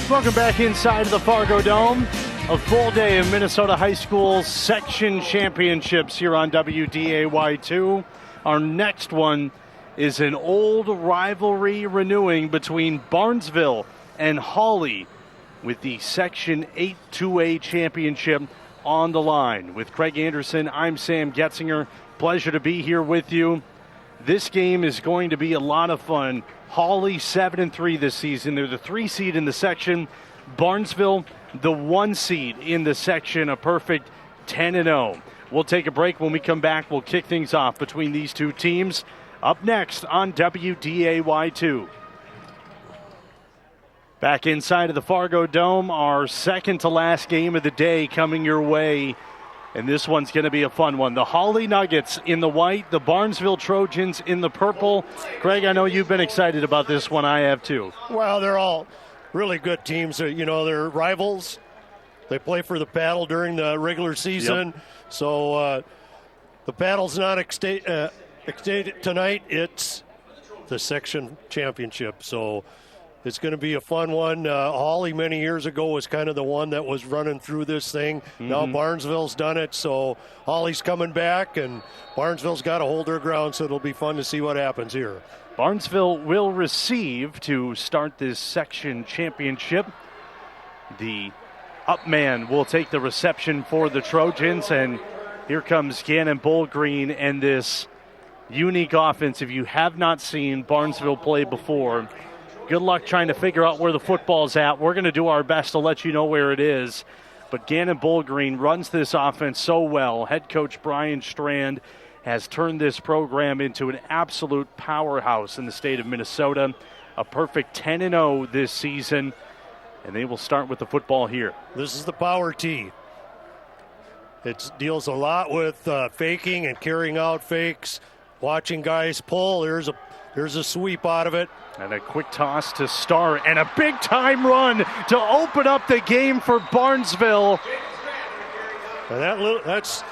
Welcome back inside of the Fargo Dome. A full day of Minnesota High School section championships here on WDAY2. Our next one is an old rivalry renewing between Barnesville and Hawley with the Section 8 2A championship on the line. With Craig Anderson, I'm Sam Getzinger. Pleasure to be here with you. This game is going to be a lot of fun. Hawley 7-3 this season. They're the 3 seed in the section. Barnesville, the 1 seed in the section, a perfect 10-0. We'll take a break. When we come back, we'll kick things off between these two teams. Up next on WDAY2. Back inside of the Fargo Dome, our second to last game of the day coming your way. And this one's going to be a fun one. The Hawley Nuggets in the white, the Barnesville Trojans in the purple. Greg, I know you've been excited about this one. I have too. Well, they're all really good teams. You know, they're rivals. They play for the paddle during the regular season. Yep. So the paddle's not extended tonight. It's the section championship. So it's going to be a fun one. Hawley many years ago was kind of the one that was running through this thing. Now Barnesville's done it, so Hawley's coming back, and Barnesville's got to hold their ground, so it'll be fun to see what happens here. Barnesville will receive to start this section championship. The up man will take the reception for the Trojans, and here comes Gannon Bullgreen and this unique offense. If you have not seen Barnesville play before, good luck trying to figure out where the football's at. We're going to do our best to let you know where it is. But Gannon Bullgreen runs this offense so well. Head coach Brian Strand has turned this program into an absolute powerhouse in the state of Minnesota. A perfect 10-0 this season. And they will start with the football here. This is the power tee. It deals a lot with faking and carrying out fakes, watching guys pull. There's a sweep out of it. And a quick toss to start, and a big-time run to open up the game for Barnesville. And that's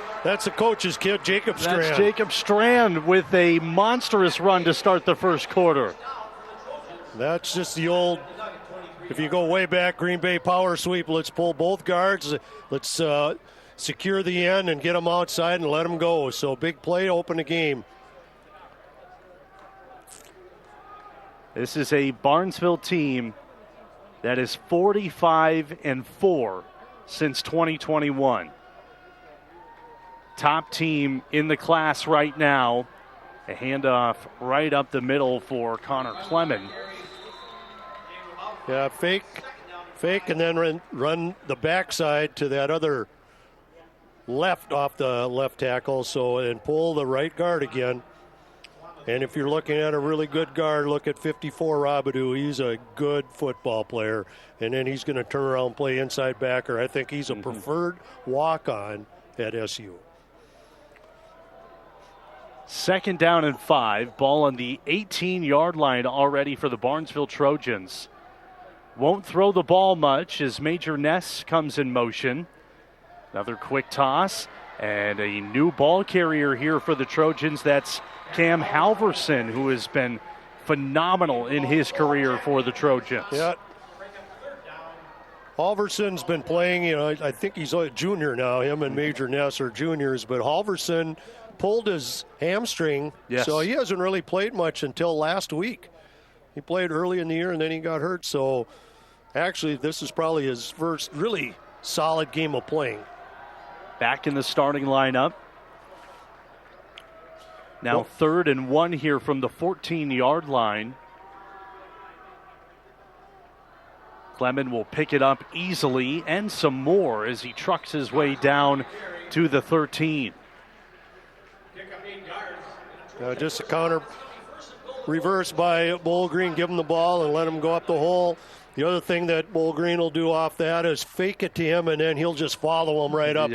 the coach's kid, Jacob Strand. That's Jacob Strand with a monstrous run to start the first quarter. That's just the old, if you go way back, Green Bay power sweep. Let's pull both guards. Let's secure the end and get them outside and let them go. So big play to open the game. This is a Barnesville team that is 45-4 since 2021. Top team in the class right now. A handoff right up the middle for Connor Clement. Yeah, fake, and then run the backside to that other left off the left tackle. And pull the right guard again. And if you're looking at a really good guard, look at 54 Robidoux. He's a good football player. And then he's going to turn around and play inside backer. I think he's a preferred walk-on at SU. 2nd down and 5. Ball on the 18-yard line already for the Barnesville Trojans. Won't throw the ball much as Major Ness comes in motion. Another quick toss. And a new ball carrier here for the Trojans. That's Cam Halverson, who has been phenomenal in his career for the Trojans. Yeah. Halverson's been playing, I think he's a junior now. Him and Major Ness are juniors, but Halverson pulled his hamstring, so he hasn't really played much until last week. He played early in the year, and then he got hurt. So actually, this is probably his first really solid game of playing. Back in the starting lineup. Now 3rd and 1 here from the 14-yard line. Clement will pick it up easily and some more as he trucks his way down to the 13. Just a counter reverse by Bullgreen. Give him the ball and let him go up the hole. The other thing that Bullgreen will do off that is fake it to him, and then he'll just follow him right up.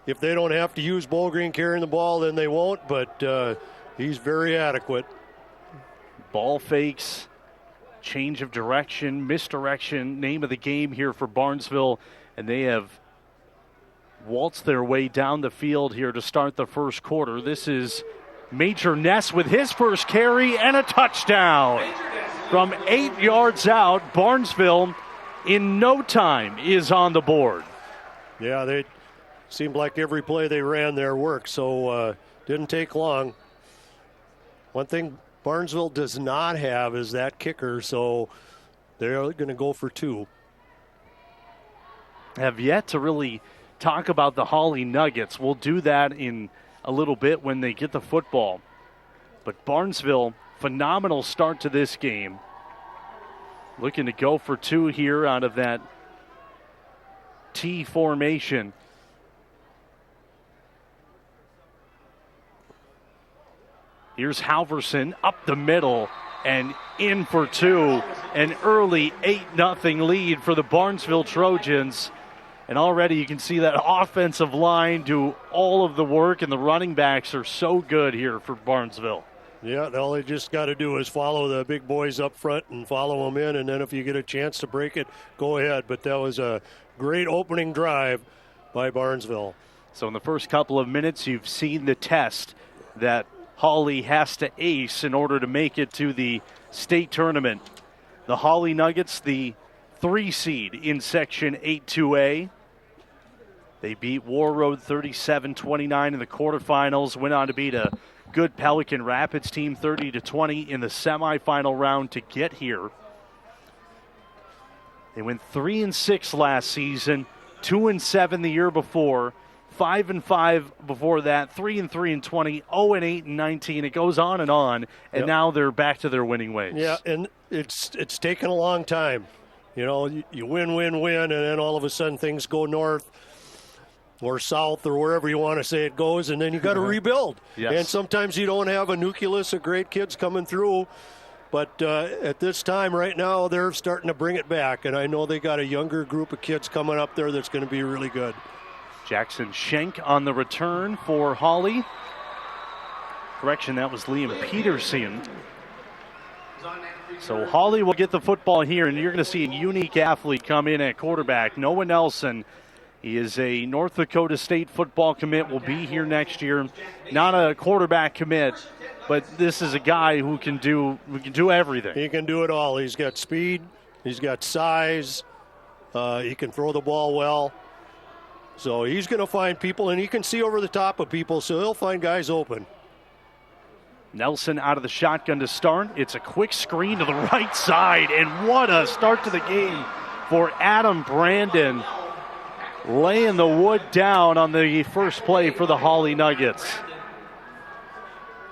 If they don't have to use Bullgreen carrying the ball, then they won't, but he's very adequate. Ball fakes, change of direction, misdirection, name of the game here for Barnesville, and they have waltzed their way down the field here to start the first quarter. This is Major Ness with his first carry and a touchdown. from 8 yards out. Barnesville, in no time, is on the board. Yeah, they seemed like every play they ran there worked, so didn't take long. One thing Barnesville does not have is that kicker, so they're going to go for 2. Have yet to really talk about the Hawley Nuggets. We'll do that in a little bit when they get the football. But Barnesville, phenomenal start to this game. Looking to go for 2 here out of that T formation. Here's Halverson up the middle and in for 2. An early 8-0 lead for the Barnesville Trojans. And already you can see that offensive line do all of the work, and the running backs are so good here for Barnesville. Yeah, all they just got to do is follow the big boys up front and follow them in, and then if you get a chance to break it, go ahead. But that was a great opening drive by Barnesville. So in the first couple of minutes, you've seen the test that Hawley has to ace in order to make it to the state tournament. The Hawley Nuggets, the 3 seed in Section 8-2A. They beat War Road 37-29 in the quarterfinals, went on to beat a good Pelican Rapids team 30-20 in the semifinal round to get here. They went 3-6 last season, 2-7 the year before, 5-5 before that, 3-3 20, 0-8 19. It goes on, and Yep. Now they're back to their winning ways. Yeah, and it's taken a long time. You know, you win, and then all of a sudden things go north or south or wherever you want to say it goes, and then you got to rebuild. Yes. And sometimes you don't have a nucleus of great kids coming through. But at this time right now, they're starting to bring it back, and I know they got a younger group of kids coming up there that's going to be really good. Jackson Schenk on the return for Hawley. Correction, that was Liam Peterson. So Hawley will get the football here, and you're going to see a unique athlete come in at quarterback. Noah Nelson. He is a North Dakota State football commit, will be here next year. Not a quarterback commit, but this is a guy who can do everything. He can do it all. He's got speed. He's got size. He can throw the ball well. So he's going to find people, and he can see over the top of people, so he'll find guys open. Nelson out of the shotgun to start. It's a quick screen to the right side, and what a start to the game for Adam Brandon, laying the wood down on the first play for the Hawley Nuggets.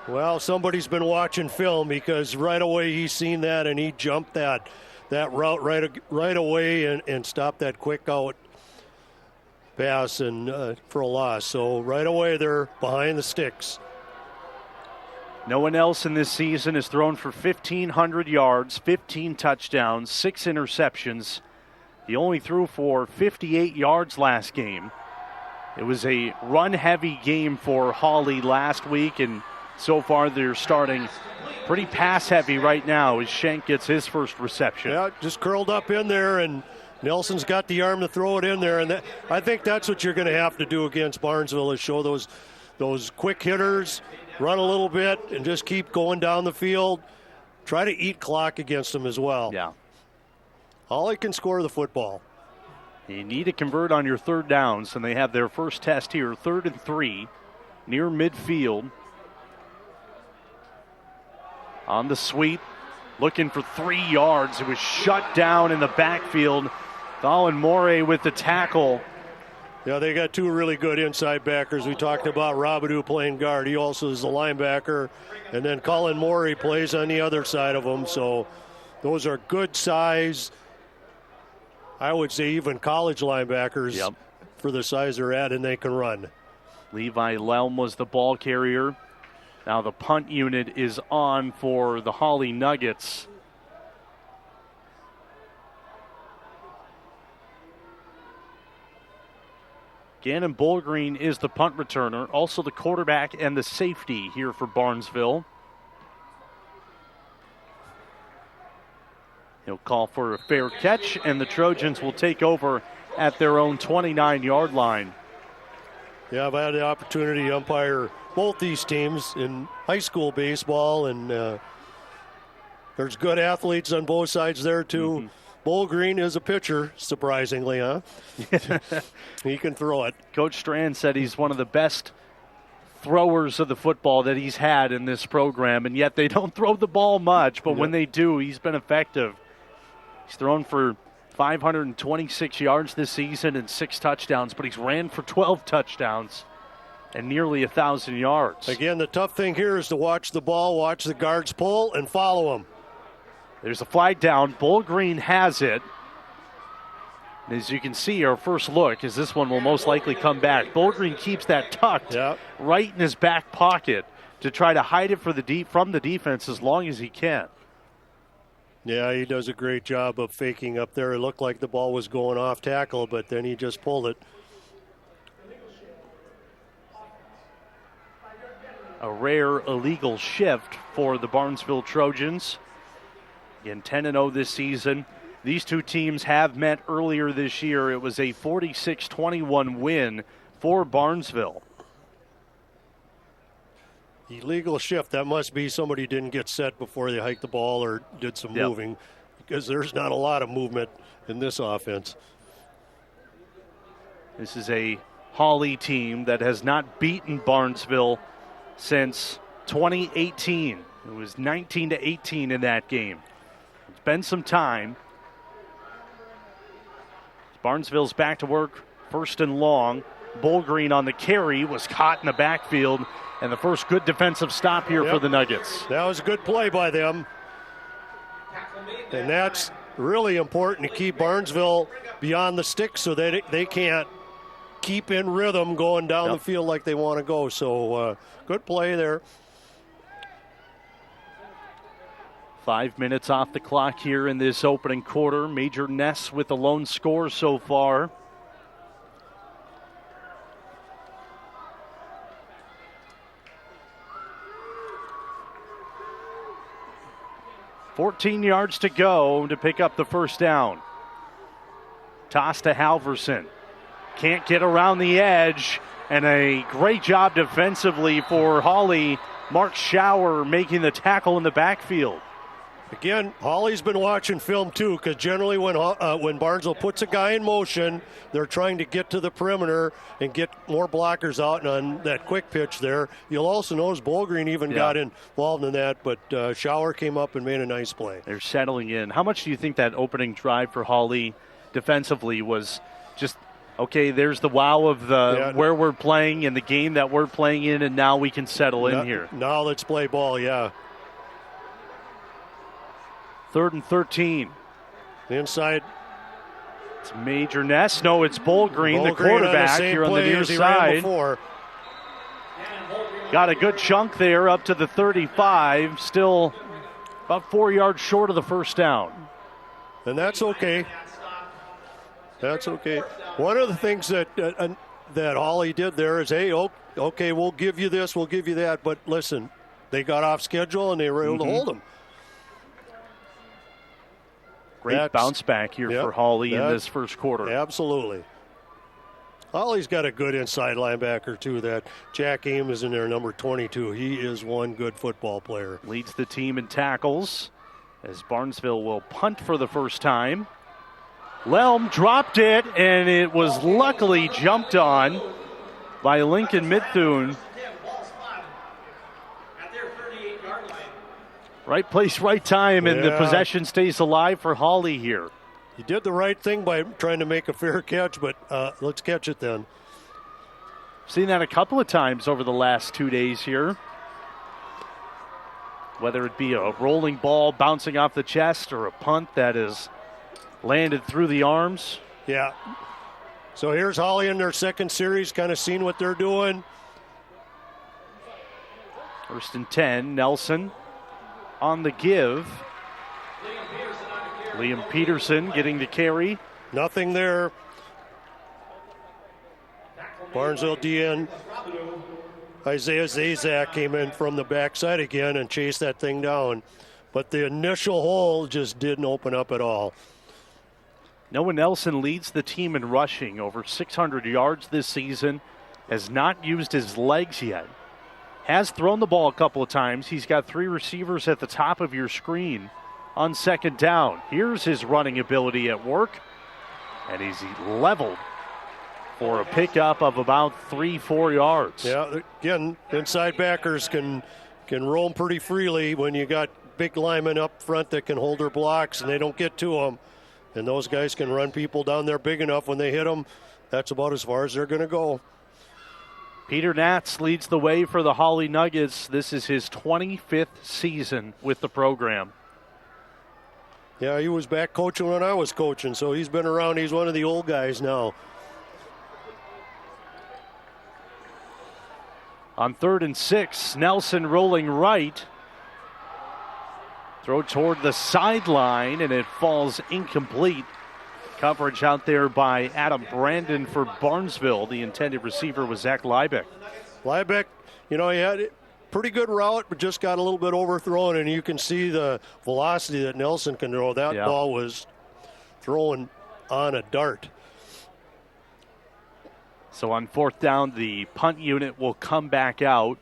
Well, somebody's been watching film, because right away he's seen that, and he jumped that route right away and stopped that quick out pass and for a loss. So right away they're behind the sticks. No one else in this season has thrown for 1,500 yards, 15 touchdowns, 6 interceptions. He only threw for 58 yards last game. It was a run-heavy game for Hawley last week, and so far they're starting pretty pass-heavy right now as Schenk gets his first reception. Yeah, just curled up in there, and Nelson's got the arm to throw it in there. And I think that's what you're going to have to do against Barnesville, is show those quick hitters, run a little bit, and just keep going down the field. Try to eat clock against them as well. Yeah. Hawley can score the football. You need to convert on your third downs, and they have their first test here, 3rd and 3, near midfield. On the sweep, looking for 3 yards. It was shut down in the backfield. Colin Morey with the tackle. Yeah, they got 2 really good inside backers. We talked about Robidoux playing guard. He also is the linebacker. And then Colin Morey plays on the other side of him. So those are good size, I would say even college linebackers for the size they're at, and they can run. Levi Lelm was the ball carrier. Now the punt unit is on for the Hawley Nuggets. Gannon Bullgreen is the punt returner, also the quarterback and the safety here for Barnesville. He'll call for a fair catch, and the Trojans will take over at their own 29-yard line. Yeah, I've had the opportunity to umpire both these teams in high school baseball, and There's good athletes on both sides there, too. Mm-hmm. Bull Green is a pitcher, surprisingly, huh? He can throw it. Coach Strand said he's one of the best throwers of the football that he's had in this program, and yet they don't throw the ball much, but when they do, he's been effective. He's thrown for 526 yards this season and 6 touchdowns, but he's ran for 12 touchdowns and nearly 1,000 yards. Again, the tough thing here is to watch the ball, watch the guards pull, and follow them. There's a flag down. Bull Green has it. As you can see, our first look is this one will most likely come back. Bull Green keeps that tucked right in his back pocket to try to hide it from the defense as long as he can. Yeah, he does a great job of faking up there. It looked like the ball was going off tackle, but then he just pulled it. A rare illegal shift for the Barnesville Trojans. Again, 10-0 this season. These two teams have met earlier this year. It was a 46-21 win for Barnesville. Illegal shift. That must be somebody didn't get set before they hiked the ball or did some moving, because there's not a lot of movement in this offense. This is a Hawley team that has not beaten Barnesville since 2018. It was 19-18 in that game. It's been some time. Barnesville's back to work, first and long. Bull Green on the carry was caught in the backfield, and the first good defensive stop here for the Nuggets. That was a good play by them. And that's really important to keep Barnesville beyond the sticks so that they can't keep in rhythm going down the field like they want to go. So good play there. 5 minutes off the clock here in this opening quarter. Major Ness with the lone score so far. $14 yards to go to pick up the first down. Toss to Halverson. Can't get around the edge, and a great job defensively for Hawley. Mark Schauer making the tackle in the backfield. Again, Hawley's been watching film too, because generally when Barnesville puts a guy in motion, they're trying to get to the perimeter and get more blockers out. And on that quick pitch there, you'll also notice Bull Green even got involved in that, but Schauer came up and made a nice play. They're settling in. How much do you think that opening drive for Hawley defensively was just, okay, there's the wow of where we're playing and the game that we're playing in, and now we can settle in here. Now let's play ball, 3rd and 13. Inside. It's Major Ness. No, it's Bull Green, the quarterback here on the near side. Got a good chunk there up to the 35. Still about 4 yards short of the first down. And that's okay. That's okay. One of the things that Hawley did there is, hey, okay, we'll give you this, we'll give you that. But listen, they got off schedule and they were able to hold them. Great bounce back here for Hawley in this first quarter. Absolutely. Hawley's got a good inside linebacker, too. That Jack Ames is in there, number 22. He is one good football player. Leads the team in tackles as Barnesville will punt for the first time. Lelm dropped it, and it was luckily jumped on by Lincoln Mithune. Right place, right time, and the possession stays alive for Hawley here. He did the right thing by trying to make a fair catch, but let's catch it then. Seen that a couple of times over the last 2 days here. Whether it be a rolling ball bouncing off the chest or a punt that is landed through the arms. Yeah. So here's Hawley in their second series, kind of seeing what they're doing. 1st and 10, Nelson on the give. Liam Peterson getting the carry. Nothing there. Barnesville DN Isaiah Zazak came in from the backside again and chased that thing down. But the initial hole just didn't open up at all. Noah Nelson leads the team in rushing, over 600 yards this season. Has not used his legs yet. Has thrown the ball a couple of times. He's got 3 receivers at the top of your screen. on second down. Here's his running ability at work, and he's leveled for a pickup of about 3-4 yards. Yeah, again, inside backers can roam pretty freely when you got big linemen up front that can hold their blocks and they don't get to them. And those guys can run people down there big enough when they hit them. That's about as far as they're going to go. Peter Nats leads the way for the Hawley Nuggets. This is his 25th season with the program. Yeah, he was back coaching when I was coaching, so he's been around. He's one of the old guys now. On 3rd and 6, Nelson rolling right. Throw toward the sideline, and it falls incomplete. Coverage out there by Adam Brandon for Barnesville. The intended receiver was Zach Liebeck. Liebeck, he had a pretty good route, but just got a little bit overthrown, and you can see the velocity that Nelson can throw. That ball was thrown on a dart. So on 4th down, the punt unit will come back out.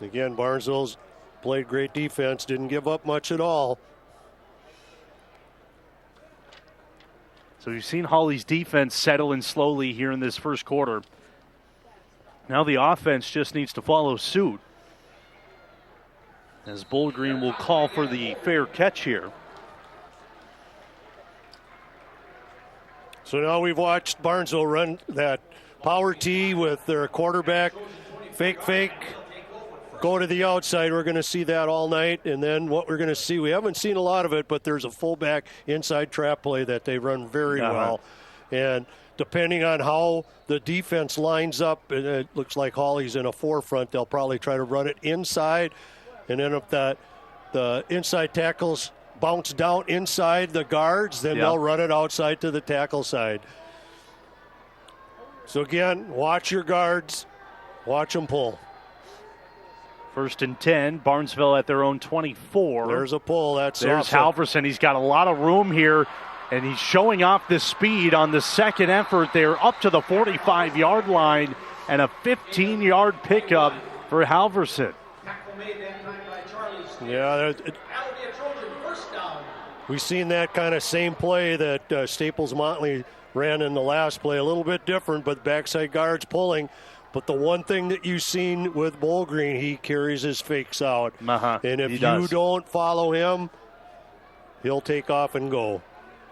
Again, Barnesville's played great defense, didn't give up much at all. So you've seen Hawley's defense settle in slowly here in this first quarter. Now the offense just needs to follow suit, as Bull Green will call for the fair catch here. So now we've watched Barnesville run that power tee with their quarterback, fake, go to the outside. We're going to see that all night. And then what we're going to see, we haven't seen a lot of it, but there's a fullback inside trap play that they run very well. And depending on how the defense lines up, and it looks like Hawley's in a forefront, they'll probably try to run it inside. And then if the inside tackles bounce down inside the guards, then they'll run it outside to the tackle side. So again, watch your guards, watch them pull. 1st and 10, Barnesville at their own 24. There's a pull. There's Halverson. He's got a lot of room here, and he's showing off the speed on the second effort. They're up to the 45-yard line, and a 15-yard pickup for Halverson. Yeah, we've seen that kind of same play that Staples Motley ran in the last play. A little bit different, but backside guards pulling. But the one thing that you've seen with Bull Green, he carries his fakes out. And if you don't follow him, he'll take off and go.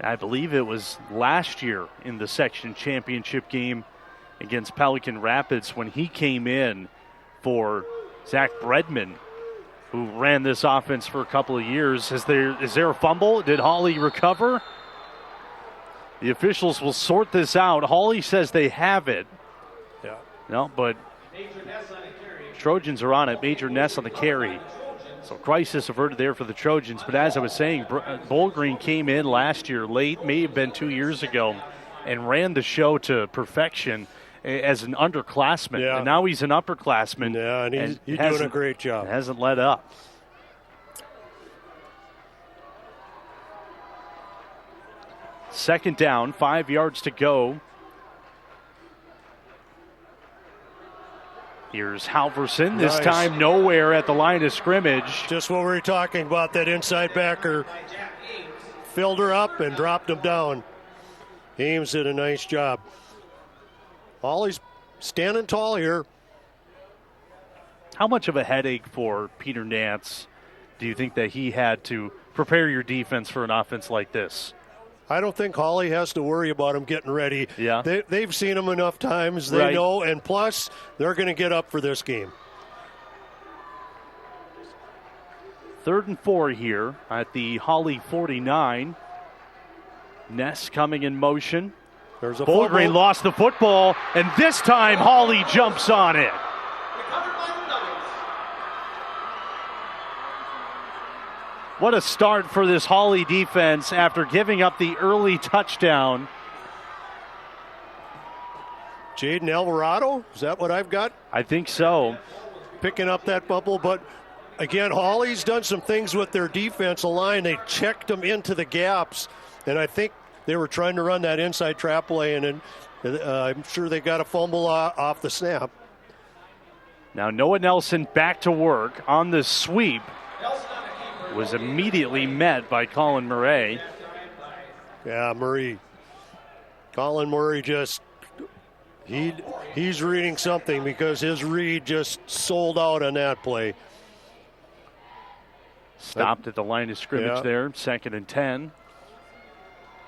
I believe it was last year in the section championship game against Pelican Rapids when he came in for Zach Bredman, who ran this offense for a couple of years. Is there a fumble? Did Hawley recover? The officials will sort this out. Hawley says they have it. Yeah. No, but Trojans are on it. Major Ness on the carry. So crisis averted there for the Trojans. But as I was saying, Bull Green came in last year late, may have been 2 years ago, and ran the show to perfection as an underclassman. Yeah. And now he's an upperclassman. Yeah, and he's doing a great job. Hasn't let up. Second down, 5 yards to go. Here's Halverson, this time nowhere at the line of scrimmage. Just what we were talking about, that inside backer filled her up and dropped him down. Ames did a nice job. Hawley's standing tall here. How much of a headache for Peter Nance do you think that he had to prepare your defense for an offense like this? I don't think Hawley has to worry about him getting ready. Yeah. They've seen him enough times. They know, and plus, they're going to get up for this game. 3rd and 4 here at the Hawley 49. Ness coming in motion. There's a Bull Green lost the football, and this time Hawley jumps on it. What a start for this Hawley defense after giving up the early touchdown. Jaden Alvarado, is that what I've got? I think so. Picking up that bubble, but again, Hawley's done some things with their defensive line. They checked them into the gaps, and I think they were trying to run that inside trap play, and I'm sure they got a fumble off the snap. Now Noah Nelson back to work on the sweep. was immediately met by Colin Murray. Yeah, Colin Murray just, he's reading something, because his read just sold out on that play. Stopped at the line of scrimmage there, 2nd and 10.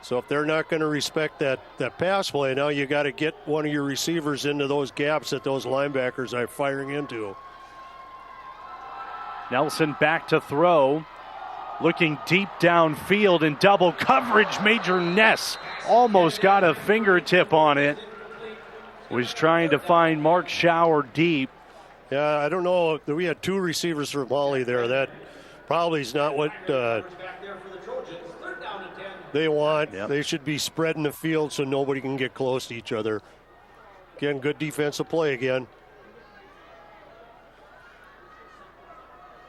So if they're not going to respect that pass play, now you got to get one of your receivers into those gaps that those linebackers are firing into. Nelson back to throw. Looking deep downfield in double coverage. Major Ness almost got a fingertip on it. Was trying to find Mark Schauer deep. Yeah, I don't know. We had 2 receivers from Hawley there. That probably is not what they want. Yep. They should be spreading the field so nobody can get close to each other. Again, good defensive play again.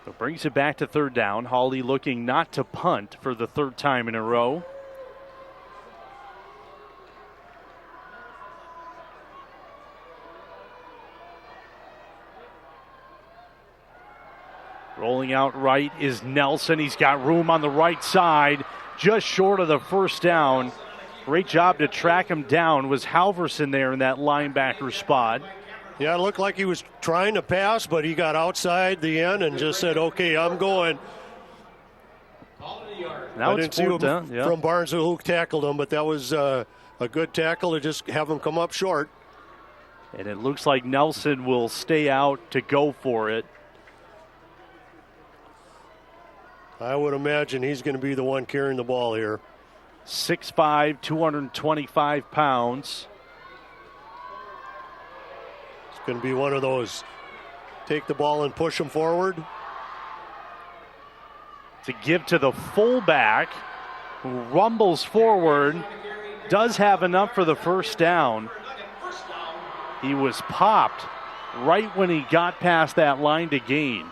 So brings it back to 3rd down. Hawley looking not to punt for the 3rd time in a row. Rolling out right is Nelson. He's got room on the right side, just short of the 1st down. Great job to track him down. Was Halverson there in that linebacker spot? Yeah, it looked like he was trying to pass, but he got outside the end and just said, okay, I'm going. Now I didn't see from Barnesville who tackled him, but that was a good tackle to just have him come up short. And it looks like Nelson will stay out to go for it. I would imagine he's going to be the one carrying the ball here. 6'5", 225 pounds. It's going to be one of those take the ball and push him forward. To give to the fullback, who rumbles forward, does have enough for the 1st down. He was popped right when he got past that line to gain.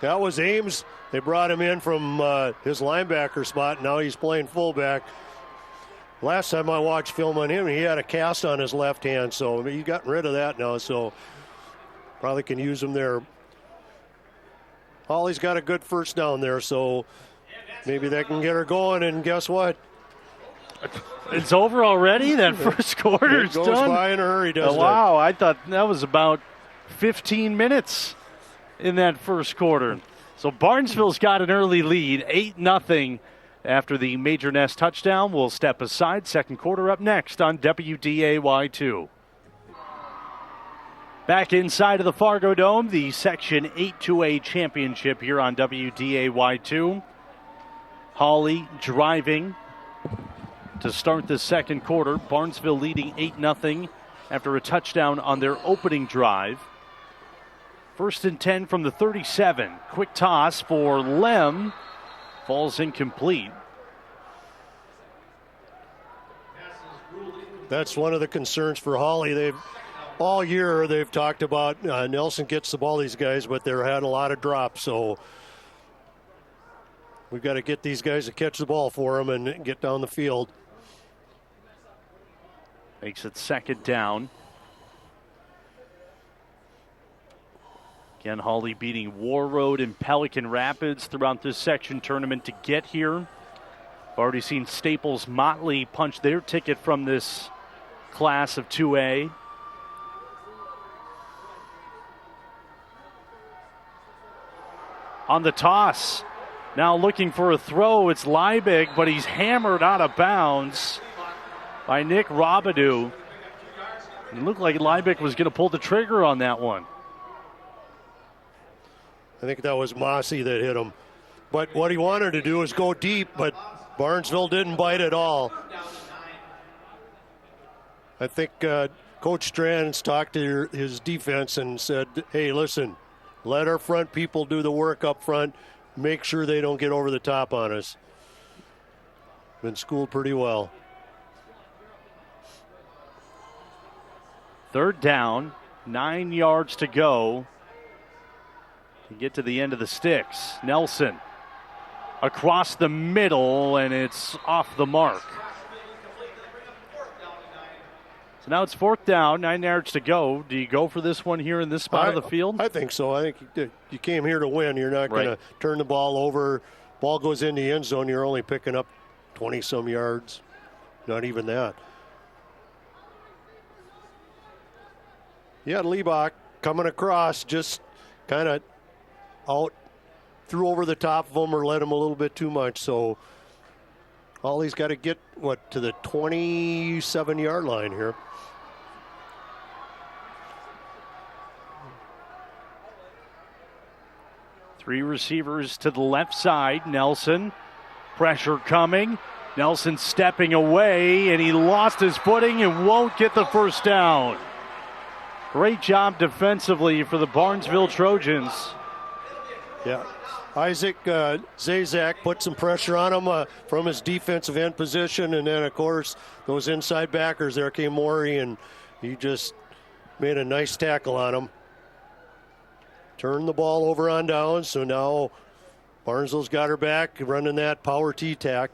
That was Ames. They brought him in from his linebacker spot. Now he's playing fullback. Last time I watched film on him, he had a cast on his left hand, so he's gotten rid of that now, so probably can use him there. Hawley's got a good 1st down there, so maybe they can get her going, and guess what? It's over already? That 1st quarter is done? It goes by in a hurry, doesn't it? Wow, I thought that was about 15 minutes in that 1st quarter. So Barnesville's got an early lead, 8-0 after the Major Ness touchdown. We'll step aside. 2nd quarter up next on WDAY2. Back inside of the Fargo Dome, the Section 8-2A championship here on WDAY2. Hawley driving to start the 2nd quarter. Barnesville leading 8-0 after a touchdown on their opening drive. 1st and 10 from the 37. Quick toss for Lem. Falls incomplete. That's one of the concerns for Hawley. All year they've talked about Nelson gets the ball, these guys, but they're had a lot of drops. So we've got to get these guys to catch the ball for them and get down the field. Makes it 2nd down. Again, Hawley beating War Road and Pelican Rapids throughout this section tournament to get here. I've already seen Staples Motley punch their ticket from this class of 2A. On the toss, now looking for a throw, it's Liebig, but he's hammered out of bounds by Nick Robidoux. It looked like Liebig was going to pull the trigger on that one. I think that was Mossy that hit him. But what he wanted to do is go deep, but Barnesville didn't bite at all. I think Coach Strands talked to his defense and said, hey, listen, let our front people do the work up front. Make sure they don't get over the top on us. Been schooled pretty well. 3rd down, 9 yards to go. To get to the end of the sticks. Nelson across the middle, and it's off the mark. So now it's 4th down, 9 yards to go. Do you go for this one here in this spot of the field? I think so. I think you came here to win. You're not going to turn the ball over. Ball goes in the end zone. You're only picking up 20-some yards. Not even that. Yeah, Liebach coming across, just kind of out, threw over the top of him or led him a little bit too much. So Hawley's got to get, to the 27-yard line here. Three receivers to the left side. Nelson, pressure coming. Nelson stepping away, and he lost his footing and won't get the first down. Great job defensively for the Barnesville Trojans. Yeah. Isaac Zazak put some pressure on him from his defensive end position, and then, of course, those inside backers, there came Morey, and he just made a nice tackle on him. Turned the ball over on down, so now Barnesville's got her back, running that power T-tack.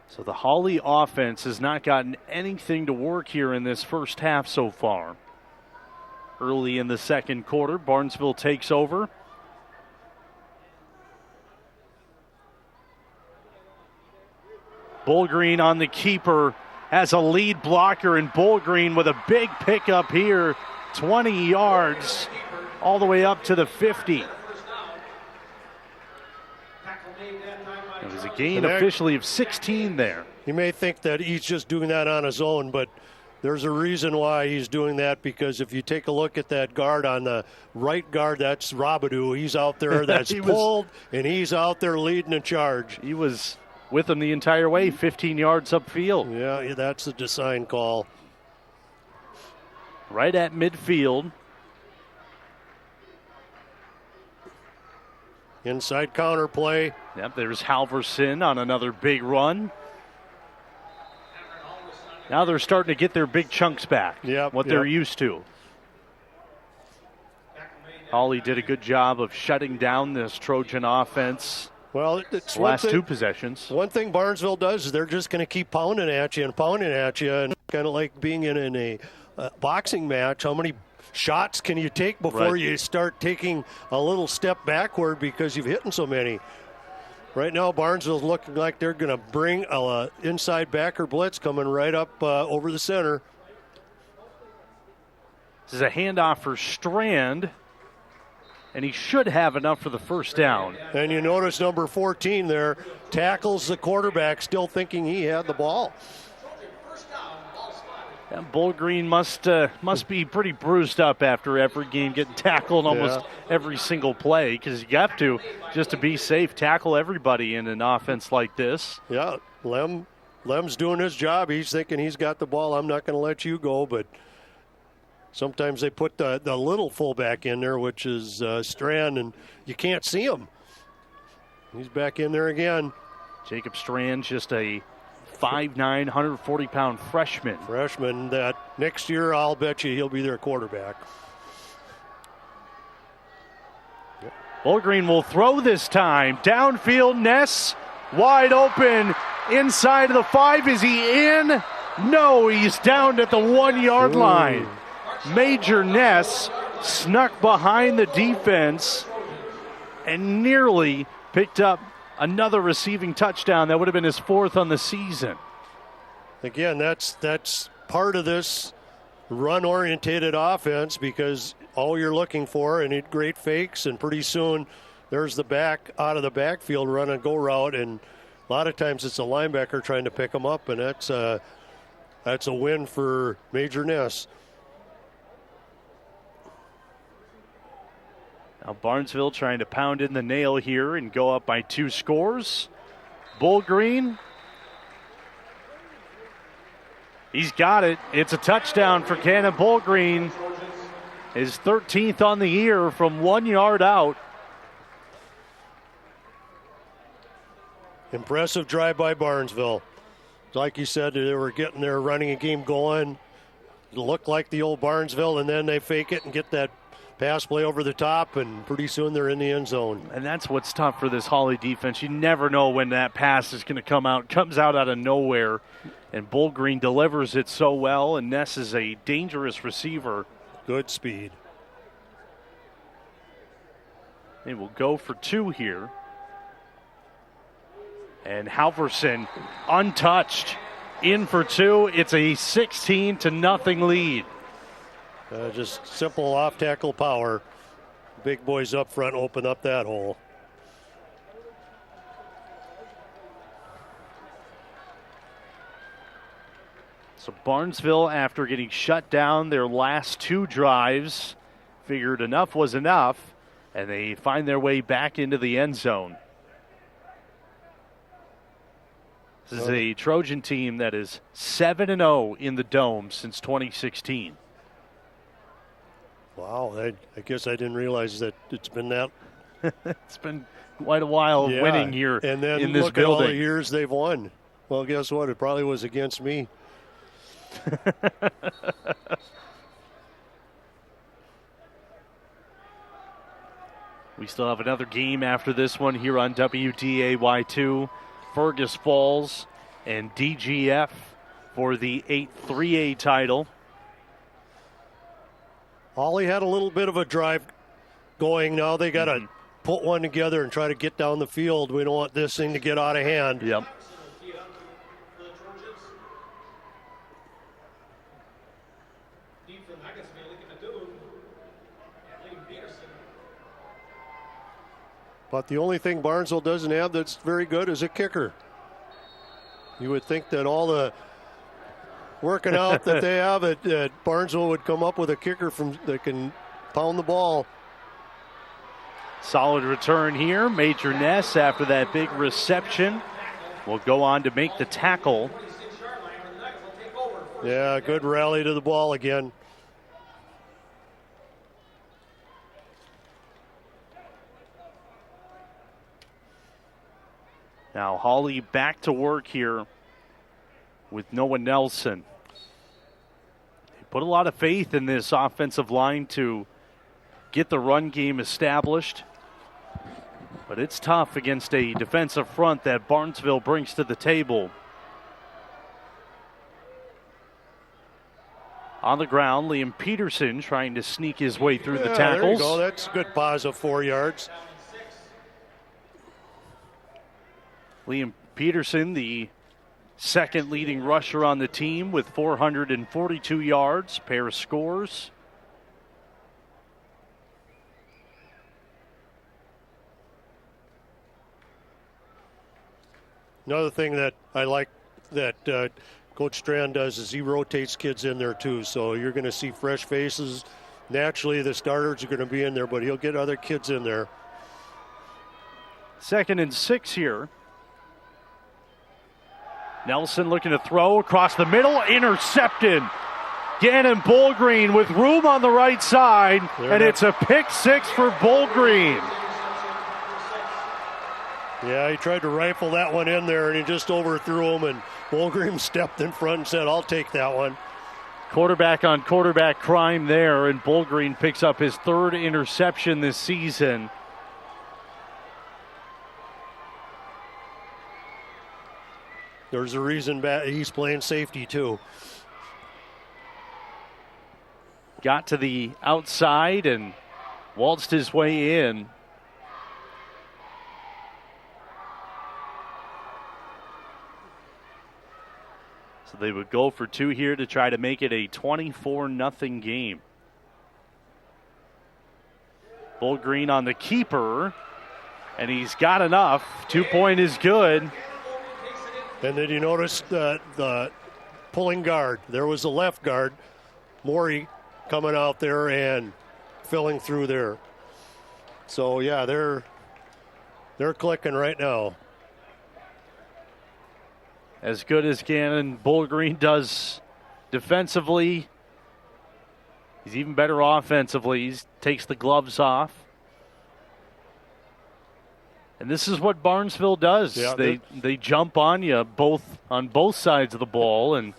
So the Hawley offense has not gotten anything to work here in this first half so far. Early in the second quarter, Barnesville takes over. Bullgreen on the keeper has a lead blocker, and Bullgreen with a big pickup here, 20 yards all the way up to the 50. It was a gain officially of 16 there. You may think that he's just doing that on his own, but there's a reason why he's doing that, because if you take a look at that guard on the right guard, that's Robidoux. He's out there, that's pulled, and he's out there leading the charge. He was with him the entire way, 15 yards upfield. Yeah, that's a design call. Right at midfield. Inside counter play. Yep, there's Halverson on another big run. Now they're starting to get their big chunks back, what they're used to. Hawley did a good job of shutting down this Trojan offense. Well, it's last two possessions. One thing Barnesville does is they're just going to keep pounding at you, and kind of like being in a boxing match. How many shots can you take before you start taking a little step backward because you've hit so many? Right now, Barnesville's looking like they're going to bring an inside backer blitz coming right up over the center. This is a handoff for Strand, and he should have enough for the first down. And you notice number 14 there tackles the quarterback, still thinking he had the ball. And Bullgreen must be pretty bruised up after every game, getting tackled almost every single play, because you have to, just to be safe, tackle everybody in an offense like this. Yeah, Lem's doing his job. He's thinking he's got the ball. I'm not going to let you go, but sometimes they put the little fullback in there, which is Strand, and you can't see him. He's back in there again. Jacob Strand, just a 5'9", 140-pound freshman. Freshman that next year, I'll bet you he'll be their quarterback. Bullgreen will throw this time. Downfield, Ness wide open inside of the 5. Is he in? No, he's down at the 1-yard line. Major Ness snuck behind the defense and nearly picked up another receiving touchdown. That would have been his 4th on the season. Again, that's part of this run-orientated offense, because all you're looking for, and great fakes, and pretty soon there's the back out of the backfield run and go route, and a lot of times it's a linebacker trying to pick them up, and that's a win for Major Ness. Now Barnesville trying to pound in the nail here and go up by 2 scores. Bullgreen, he's got it. It's a touchdown for Cannon Bullgreen. His 13th on the year from 1 yard out. Impressive drive by Barnesville. Like you said, they were getting running a game going. It looked like the old Barnesville, and then they fake it and get that pass play over the top, and pretty soon they're in the end zone. And that's what's tough for this Hawley defense. You never know when that pass is going to come out. Comes out of nowhere, and Bull Green delivers it so well, and Ness is a dangerous receiver. Good speed. They will go for 2 here. And Halverson untouched, in for 2. It's a 16-0 lead. Just simple off-tackle power. Big boys up front open up that hole. So Barnesville, after getting shut down their last 2 drives, figured enough was enough, and they find their way back into the end zone. This is a Trojan team that is 7-0 in the Dome since 2016. Wow, I guess I didn't realize that it's been that. It's been quite a while of winning here and then in this look building. At all the years they've won. Well, guess what? It probably was against me. We still have another game after this one here on WDAY2. Fergus Falls and DGF for the 8-3A title. Hawley had a little bit of a drive going. Now they got to put one together and try to get down the field. We don't want this thing to get out of hand. Yep. But the only thing Barnesville doesn't have that's very good is a kicker. You would think that all the working out that they have at Barnesville would come up with a kicker that can pound the ball. Solid return here. Major Ness, after that big reception, will go on to make the tackle. Yeah, good rally to the ball again. Now Hawley back to work here with Noah Nelson. They put a lot of faith in this offensive line to get the run game established. But it's tough against a defensive front that Barnesville brings to the table. On the ground, Liam Peterson trying to sneak his way through the tackles. There you go. That's a good pause of 4 yards. Liam Peterson, the second leading rusher on the team with 442 yards, pair of scores. Another thing that I like that Coach Strand does is he rotates kids in there too. So you're going to see fresh faces. Naturally, the starters are going to be in there, but he'll get other kids in there. 2nd and 6 here. Nelson looking to throw across the middle, intercepted. Gannon Bullgreen with room on the right side, and it's a pick 6 for Bullgreen. Yeah, he tried to rifle that one in there, and he just overthrew him, and Bullgreen stepped in front and said, I'll take that one. Quarterback on quarterback crime there, and Bullgreen picks up his 3rd interception this season. There's a reason he's playing safety too. Got to the outside and waltzed his way in. So they would go for 2 here to try to make it a 24-0 game. Bullgreen on the keeper, and he's got enough. 2-point is good. And then you notice the pulling guard. There was a left guard, Morey, coming out there and filling through there. So yeah, they're clicking right now. As good as Gannon Bullgreen does defensively, he's even better offensively. He takes the gloves off. And this is what Barnesville does. Yeah, they jump on you on both sides of the ball and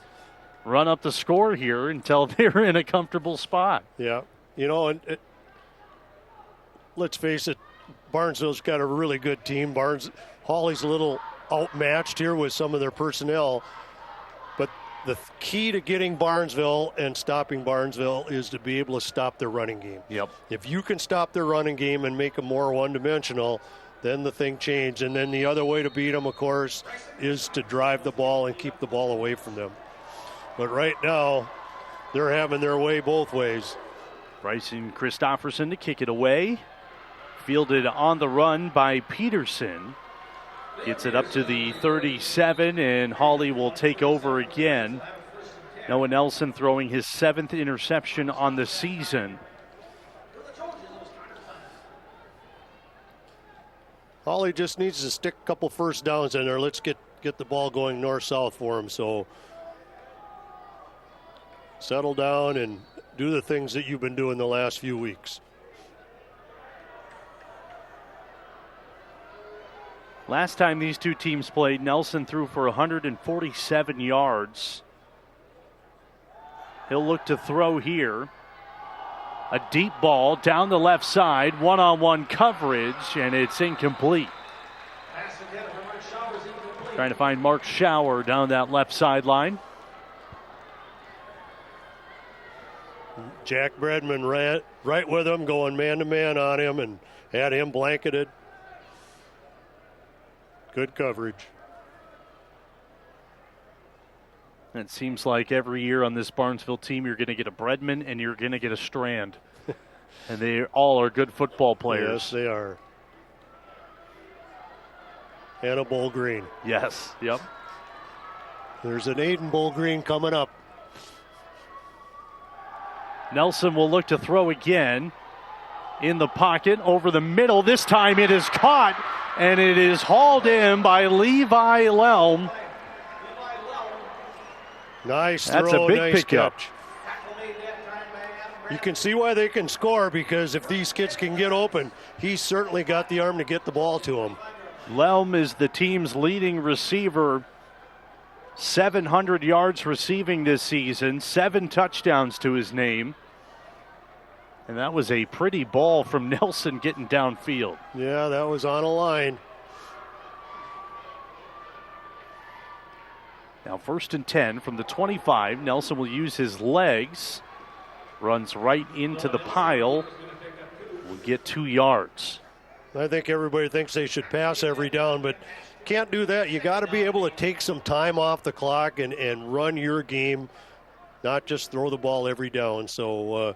run up the score here until they're in a comfortable spot. Yeah, you know, and let's face it, Barnesville's got a really good team. Hawley's a little outmatched here with some of their personnel. But the key to getting Barnesville and stopping Barnesville is to be able to stop their running game. Yep. If you can stop their running game and make them more one-dimensional, then the thing changes. And then the other way to beat them, of course, is to drive the ball and keep the ball away from them. But right now, they're having their way both ways. Bryson Christopherson to kick it away. Fielded on the run by Peterson. Gets it up to the 37, and Hawley will take over again. Noah Nelson throwing his 7th interception on the season. Hawley just needs to stick a couple first downs in there. Let's get the ball going north-south for him. So settle down and do the things that you've been doing the last few weeks. Last time these two teams played, Nelson threw for 147 yards. He'll look to throw here. A deep ball down the left side, one-on-one coverage, and it's incomplete. Trying to find Mark Schauer down that left sideline. Jack Bredman ran right with him, going man-to-man on him, and had him blanketed. Good coverage. It seems like every year on this Barnesville team, you're going to get a Bredman and you're going to get a Strand. And they all are good football players. Yes, they are. And a Bull Green. Yes, yep. There's an Aiden Bull Green coming up. Nelson will look to throw again. In the pocket, over the middle. This time it is caught, and it is hauled in by Levi Lelm. Nice That's throw, a big nice pickup. catch. You can see why they can score, because if these kids can get open, he's certainly got the arm to get the ball to them. Lelm is the team's leading receiver. 700 yards receiving this season, 7 touchdowns to his name. And that was a pretty ball from Nelson getting downfield. Yeah, that was on a line. Now 1st and 10 from the 25. Nelson will use his legs. Runs right into the pile. Will get 2 yards. I think everybody thinks they should pass every down, but can't do that. You got to be able to take some time off the clock and run your game, not just throw the ball every down. So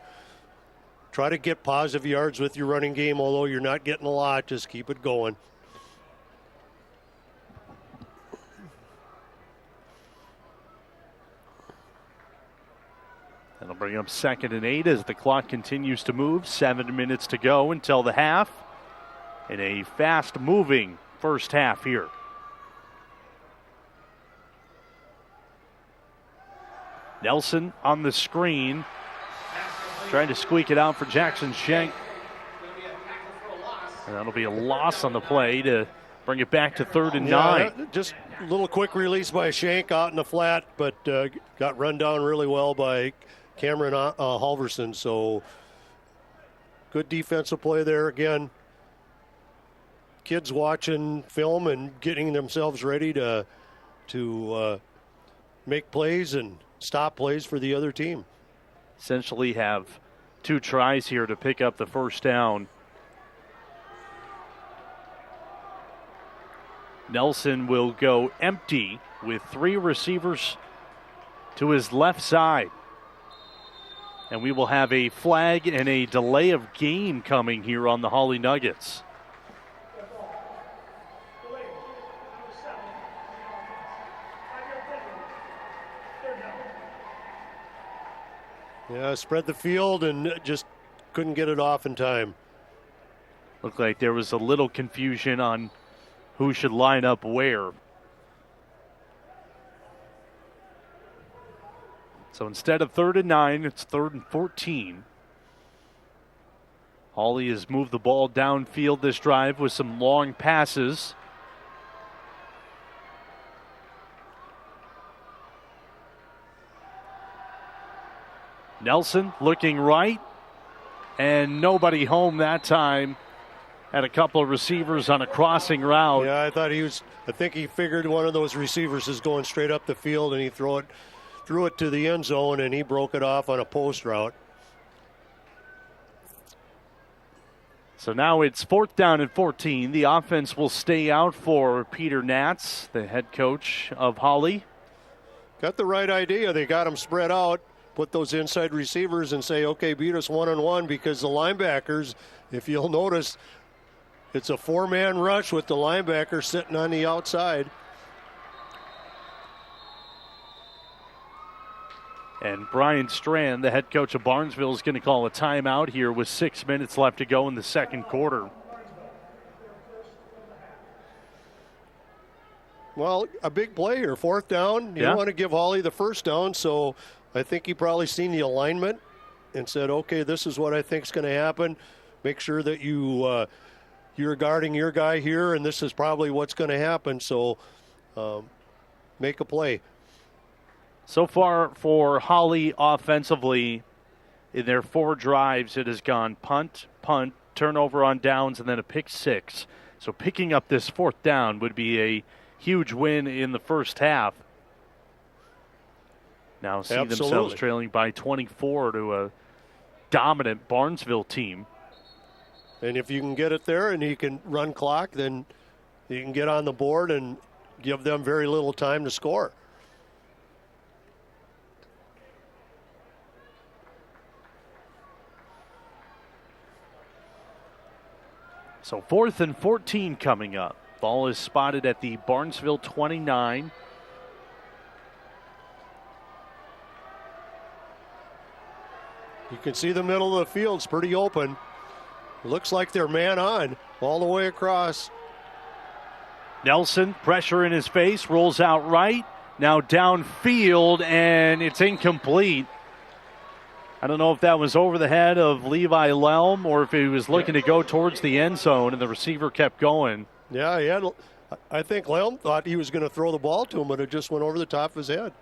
try to get positive yards with your running game, although you're not getting a lot. Just keep it going. That'll bring up 2nd and 8 as the clock continues to move. 7 minutes to go until the half. In a fast-moving first half here. Nelson on the screen. Trying to squeak it out for Jackson Schenk. And that'll be a loss on the play to bring it back to 3rd and 9. Just a little quick release by Schenk out in the flat, but got run down really well by Cameron Halverson. So good defensive play there again. Kids watching film and getting themselves ready to make plays and stop plays for the other team. Essentially have 2 tries here to pick up the first down. Nelson will go empty with 3 receivers to his left side. And we will have a flag and a delay of game coming here on the Hawley Nuggets. Yeah, spread the field and just couldn't get it off in time. Looked like there was a little confusion on who should line up where. So instead of 3rd and 9, it's 3rd and 14. Hawley has moved the ball downfield this drive with some long passes. Nelson looking right, and nobody home that time Had a couple of receivers on a crossing route. Yeah, I think he figured one of those receivers is going straight up the field, and he threw it to the end zone, and he broke it off on a post route. So now it's 4th down and 14. The offense will stay out for Peter Natz, the head coach of Hawley. Got the right idea. They got them spread out, put those inside receivers and say, okay, beat us one-on-one, because the linebackers, if you'll notice, it's a 4-man rush with the linebacker sitting on the outside. And Brian Strand, the head coach of Barnesville, is going to call a timeout here with 6 minutes left to go in the second quarter. Well, a big play here, 4th down. You want to give Hawley the first down, so I think he probably seen the alignment and said, okay, this is what I think is going to happen. Make sure that you're guarding your guy here, and this is probably what's going to happen, so make a play. So far for Hawley offensively, in their 4 drives, it has gone punt, turnover on downs, and then a pick 6. So picking up this 4th down would be a huge win in the first half. Now see themselves trailing by 24 to a dominant Barnesville team. And if you can get it there and you can run clock, then you can get on the board and give them very little time to score. So 4th and 14 coming up. Ball is spotted at the Barnesville 29. You can see the middle of the field's pretty open. It looks like they're man on all the way across. Nelson, pressure in his face, rolls out right. Now downfield, and it's incomplete. I don't know if that was over the head of Levi Lelm or if he was looking to go towards the end zone, and the receiver kept going. Yeah, I think Lelm thought he was going to throw the ball to him, but it just went over the top of his head.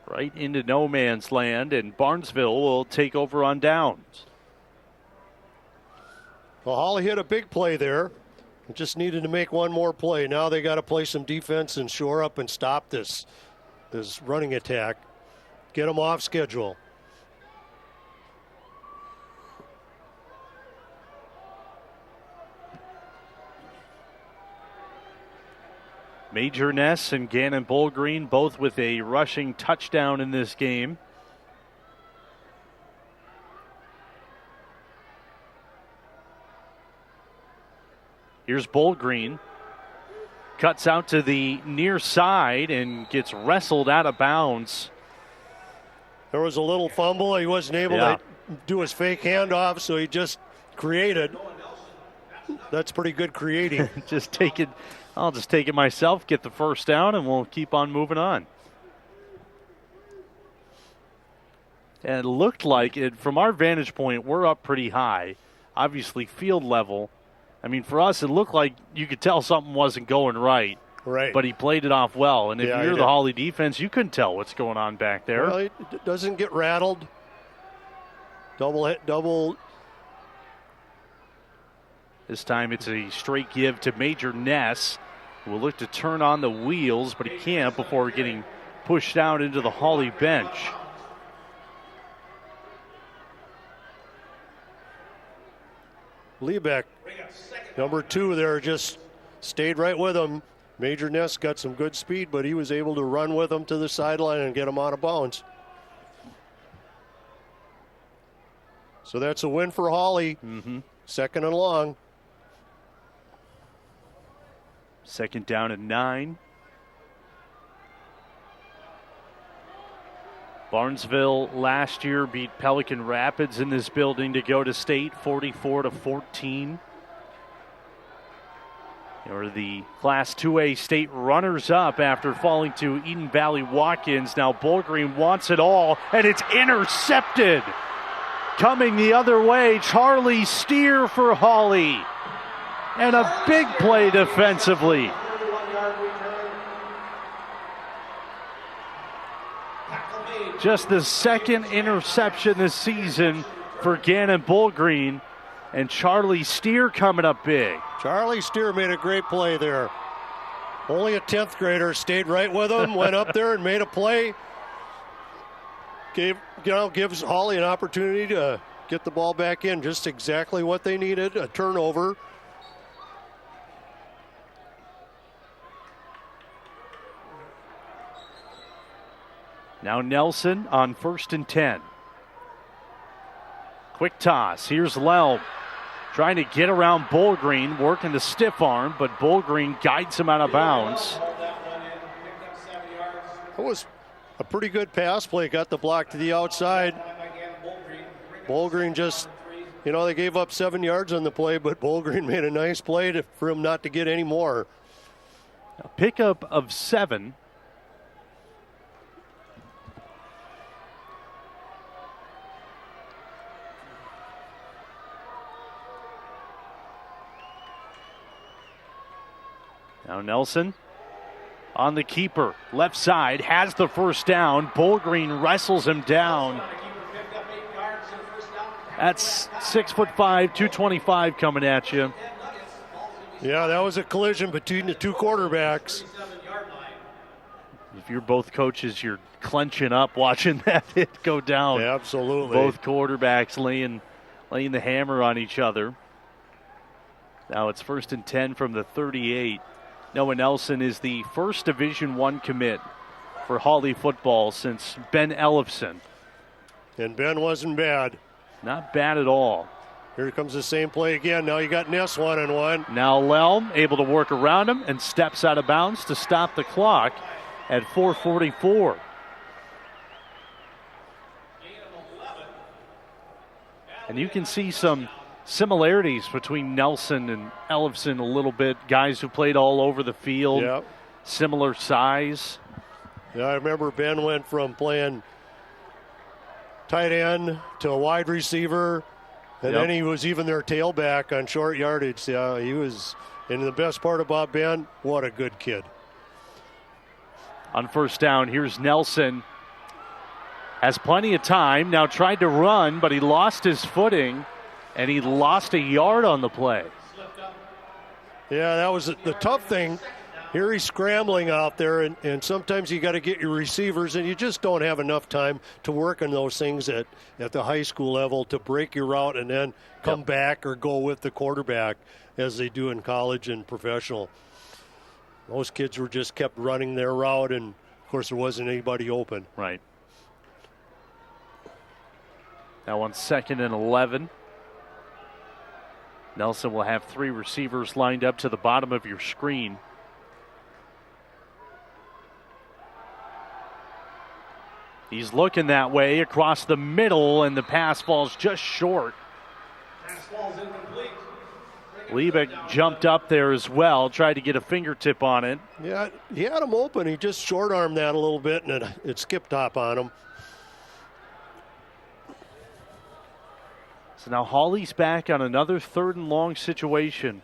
Right into no man's land, and Barnesville will take over on downs. Well, Hawley hit a big play there. It just needed to make one more play. Now they got to play some defense and shore up and stop this running attack. Get them off schedule. Major Ness and Gannon Bullgreen both with a rushing touchdown in this game. Here's Bullgreen. Cuts out to the near side and gets wrestled out of bounds. There was a little fumble. He wasn't able to do his fake handoff, so he just created. That's pretty good creating. I'll just take it myself, get the first down, and we'll keep on moving on. And it looked like it, from our vantage point, we're up pretty high. Obviously, field level. I mean, for us, it looked like you could tell something wasn't going right. Right. But he played it off well. And if you're the Hawley defense, you couldn't tell what's going on back there. Well, it doesn't get rattled. Double. This time it's a straight give to Major Ness, who will look to turn on the wheels, but he can't before getting pushed out into the Hawley bench. Liebeck, number 2 there, just stayed right with him. Major Ness got some good speed, but he was able to run with him to the sideline and get him out of bounds. So that's a win for Hawley. Mm-hmm. 2nd and long. 2nd down and 9. Barnesville last year beat Pelican Rapids in this building to go to state 44-14. They were the Class 2A state runners-up after falling to Eden Valley Watkins. Now Bullgreen wants it all, and it's intercepted. Coming the other way, Charlie Steer for Hawley. And a big play defensively. Just the 2nd interception this season for Gannon Bullgreen. And Charlie Steer coming up big. Charlie Steer made a great play there. Only a 10th grader, stayed right with him, went up there and made a play. Gives Hawley an opportunity to get the ball back in, just exactly what they needed, a turnover. Now Nelson on 1st and 10. Quick toss. Here's Lelm trying to get around Bullgreen, working the stiff arm, but Bullgreen guides him out of bounds. That was a pretty good pass play. Got the block to the outside. Bullgreen just, they gave up 7 yards on the play, but Bullgreen made a nice play for him not to get any more. A pickup of 7. Now Nelson on the keeper, left side, has the first down. Bullgreen wrestles him down. That's 6'5", 225 coming at you. Yeah, that was a collision between the two quarterbacks. If you're both coaches, you're clenching up watching that hit go down. Yeah, absolutely. Both quarterbacks laying the hammer on each other. Now it's 1st and 10 from the 38. Noah Nelson is the first Division I commit for Hawley football since Ben Ellefson. And Ben wasn't bad. Not bad at all. Here comes the same play again. Now you got Ness 1-on-1. Now Lelm able to work around him and steps out of bounds to stop the clock at 4:44. And you can see some similarities between Nelson and Ellefson a little bit. Guys who played all over the field. Yep. Similar size. Yeah, I remember Ben went from playing tight end to a wide receiver, and then he was even their tailback on short yardage. Yeah, he was. And the best part about Ben, what a good kid. On 1st down, here's Nelson. Has plenty of time. Now tried to run, but he lost his footing, and he lost a yard on the play. Yeah, that was the tough thing. Here he's scrambling out there, and sometimes you got to get your receivers, and you just don't have enough time to work on those things at the high school level to break your route and then come back or go with the quarterback as they do in college and professional. Most kids were just kept running their route, and, of course, there wasn't anybody open. Right. Now on 2nd and 11. Nelson will have 3 receivers lined up to the bottom of your screen. He's looking that way across the middle, and the pass falls just short. Pass falls incomplete. Liebig jumped up there as well, tried to get a fingertip on it. Yeah, he had him open. He just short-armed that a little bit, and it skipped top on him. So now Hawley's back on another 3rd and long situation.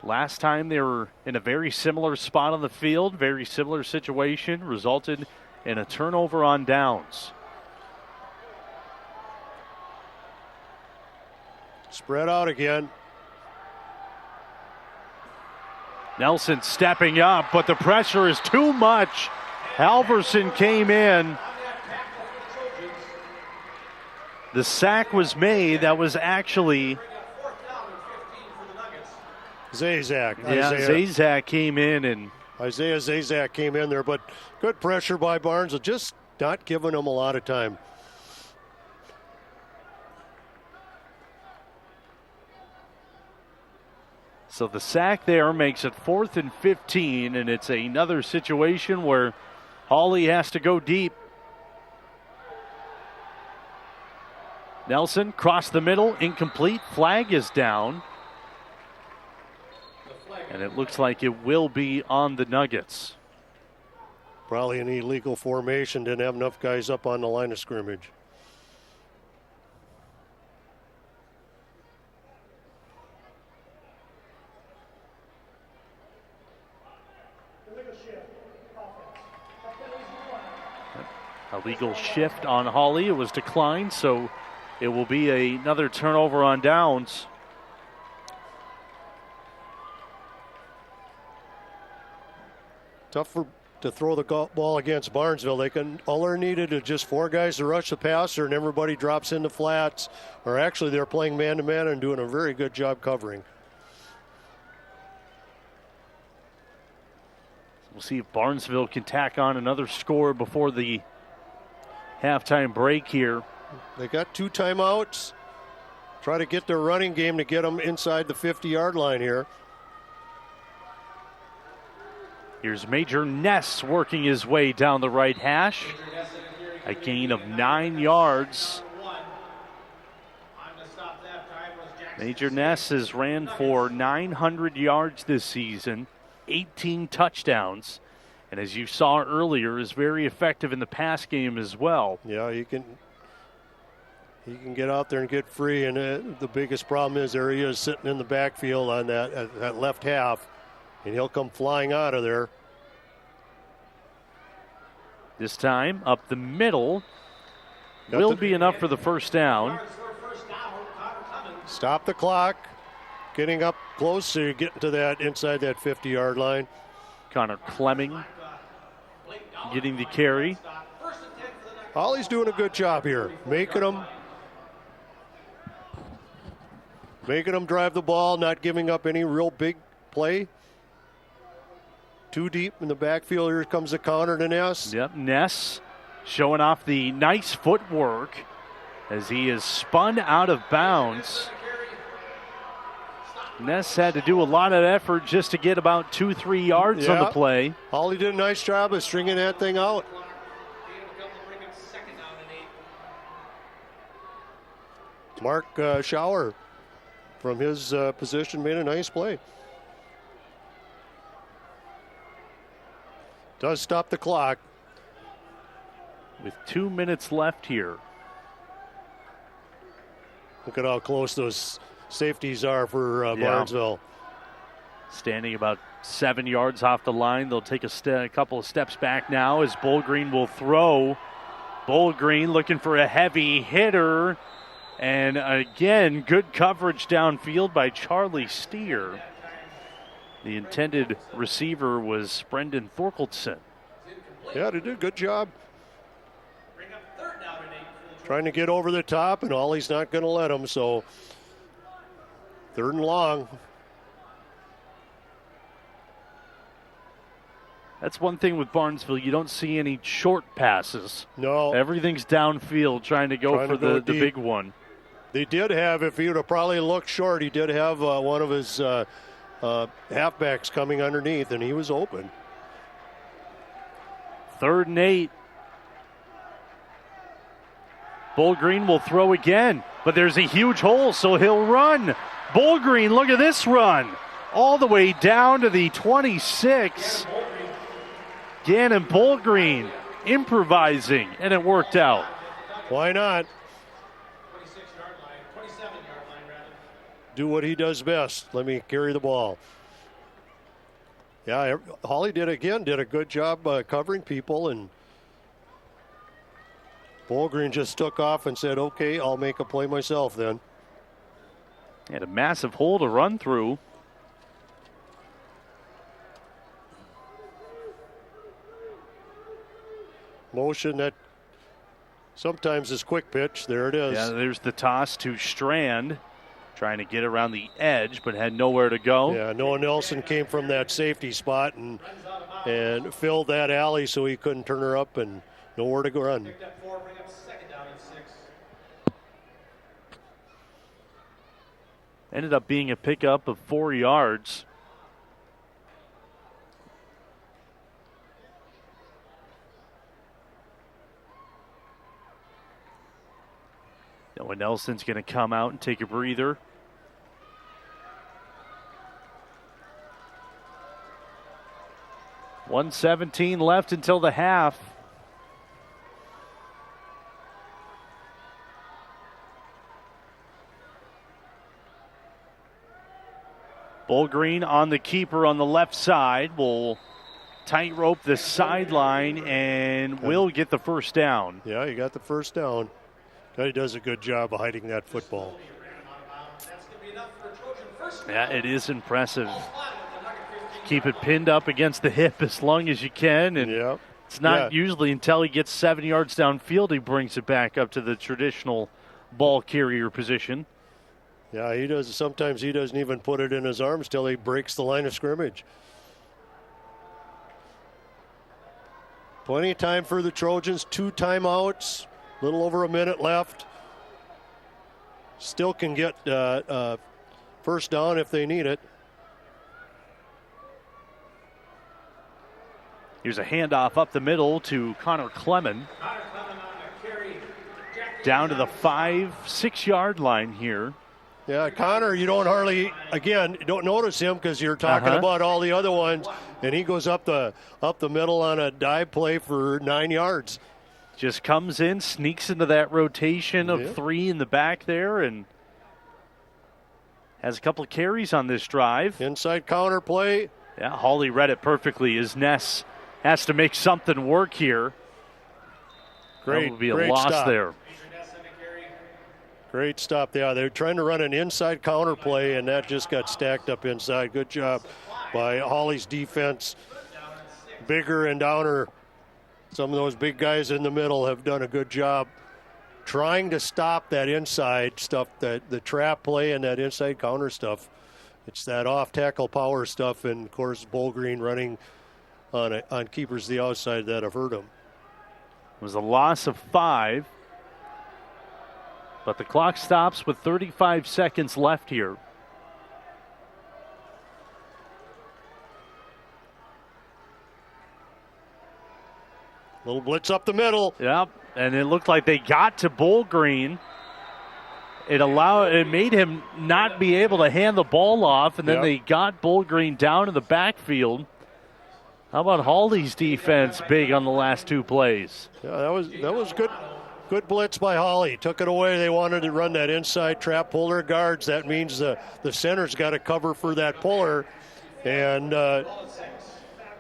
Last time they were in a very similar spot on the field, very similar situation, resulted in a turnover on downs. Spread out again. Nelson stepping up, but the pressure is too much. Halverson came in. The sack was made. That was actually Zazak. Yeah, Zazak came in, and Isaiah Zazak came in there, but good pressure by Barnes, just not giving him a lot of time. So the sack there makes it 4th and 15, and it's another situation where Hawley has to go deep. Nelson cross the middle, incomplete. Flag is down. And it looks like it will be on the Nuggets. Probably an illegal formation, didn't have enough guys up on the line of scrimmage. A legal shift on Hawley. It was declined, so It will be another turnover on downs. Tough to throw the ball against Barnesville. All they're needed is just 4 guys to rush the passer, and everybody drops into flats. Or actually, they're playing man-to-man and doing a very good job covering. We'll see if Barnesville can tack on another score before the halftime break here. They got 2 timeouts. Try to get their running game to get them inside the 50-yard line here. Here's Major Ness working his way down the right hash. A gain of 9 yards. Major Ness has ran for 900 yards this season, 18 touchdowns. And as you saw earlier, is very effective in the pass game as well. Yeah, he can get out there and get free. And the biggest problem is there he is sitting in the backfield on that left half. And he'll come flying out of there. This time, up the middle, will be enough for the first down. Stop the clock. Getting up close, so you're getting to that inside that 50-yard line. Connor Clemming getting the carry. Hawley's doing a good job here, making them drive the ball, not giving up any real big play. Too deep in the backfield. Here comes the counter to Ness. Yep, Ness showing off the nice footwork as he is spun out of bounds. Ness had to do a lot of effort just to get about 2-3 yards on the play. Hawley did a nice job of stringing that thing out. Mark Schauer from his position made a nice play. Does stop the clock. With 2 minutes left here. Look at how close those safeties are for Barnesville. Standing about 7 yards off the line. They'll take a couple of steps back now as Bullgreen will throw. Bullgreen looking for a heavy hitter. And again, good coverage downfield by Charlie Steer. The intended receiver was Brendan Thorkeldson. Yeah, they did a good job. Trying to get over the top, and Hawley's not going to let him, so 3rd and long. That's one thing with Barnesville. You don't see any short passes. No. Everything's downfield trying to go for the big one. They did have, if he would have probably looked short, he did have one of his halfbacks coming underneath, and he was open. 3rd and 8. Bullgreen will throw again, but there's a huge hole, so he'll run. Bullgreen, look at this run. All the way down to the 26. Gannon Bullgreen improvising, and it worked out. Why not? Do what he does best. Let me carry the ball. Yeah, Hawley did a good job covering people, and Bullgreen just took off and said, okay, I'll make a play myself then. Had a massive hole to run through. Motion that sometimes is quick pitch. There it is. Yeah, there's the toss to Strand. Trying to get around the edge, but had nowhere to go. Yeah, Noah Nelson came from that safety spot and filled that alley so he couldn't turn her up and nowhere to go run. Ended up being a pickup of 4 yards. Noah Nelson's going to come out and take a breather. .117 left until the half. Bullgreen on the keeper on the left side will tightrope the sideline and will get the first down. Yeah, you got the first down. He does a good job of hiding that football. Yeah, it is impressive. Keep it pinned up against the hip as long as you can. And it's not usually until he gets 7 yards downfield he brings it back up to the traditional ball carrier position. Yeah, he does. Sometimes he doesn't even put it in his arms till he breaks the line of scrimmage. Plenty of time for the Trojans. 2 timeouts. A little over a minute left. Still can get first down if they need it. Here's a handoff up the middle to Connor Clement. Down to the 5-6 yard line here. Yeah, Connor, you don't notice him because you're talking about all the other ones, and he goes up the middle on a dive play for 9 yards. Just comes in, sneaks into that rotation of 3 in the back there, and has a couple of carries on this drive. Inside counter play. Yeah, Hawley read it perfectly as Ness has to make something work here. That would be a loss stop there. Great stop. Yeah, they're trying to run an inside counter play, and that just got stacked up inside. Good job by Hawley's defense. Bigger and Downer, some of those big guys in the middle have done a good job trying to stop that inside stuff, the trap play and that inside counter stuff. It's that off-tackle power stuff, and, of course, Bullgreen running on keepers the outside that have hurt him. It was a loss of 5. But the clock stops with 35 seconds left here. Little blitz up the middle. Yep, and it looked like they got to Bullgreen. It made him not be able to hand the ball off, and then they got Bullgreen down in the backfield. How about Hawley's defense big on the last 2 plays? Yeah, that was good. Good blitz by Hawley. Took it away. They wanted to run that inside trap, pull their guards. That means the center's got to cover for that puller. And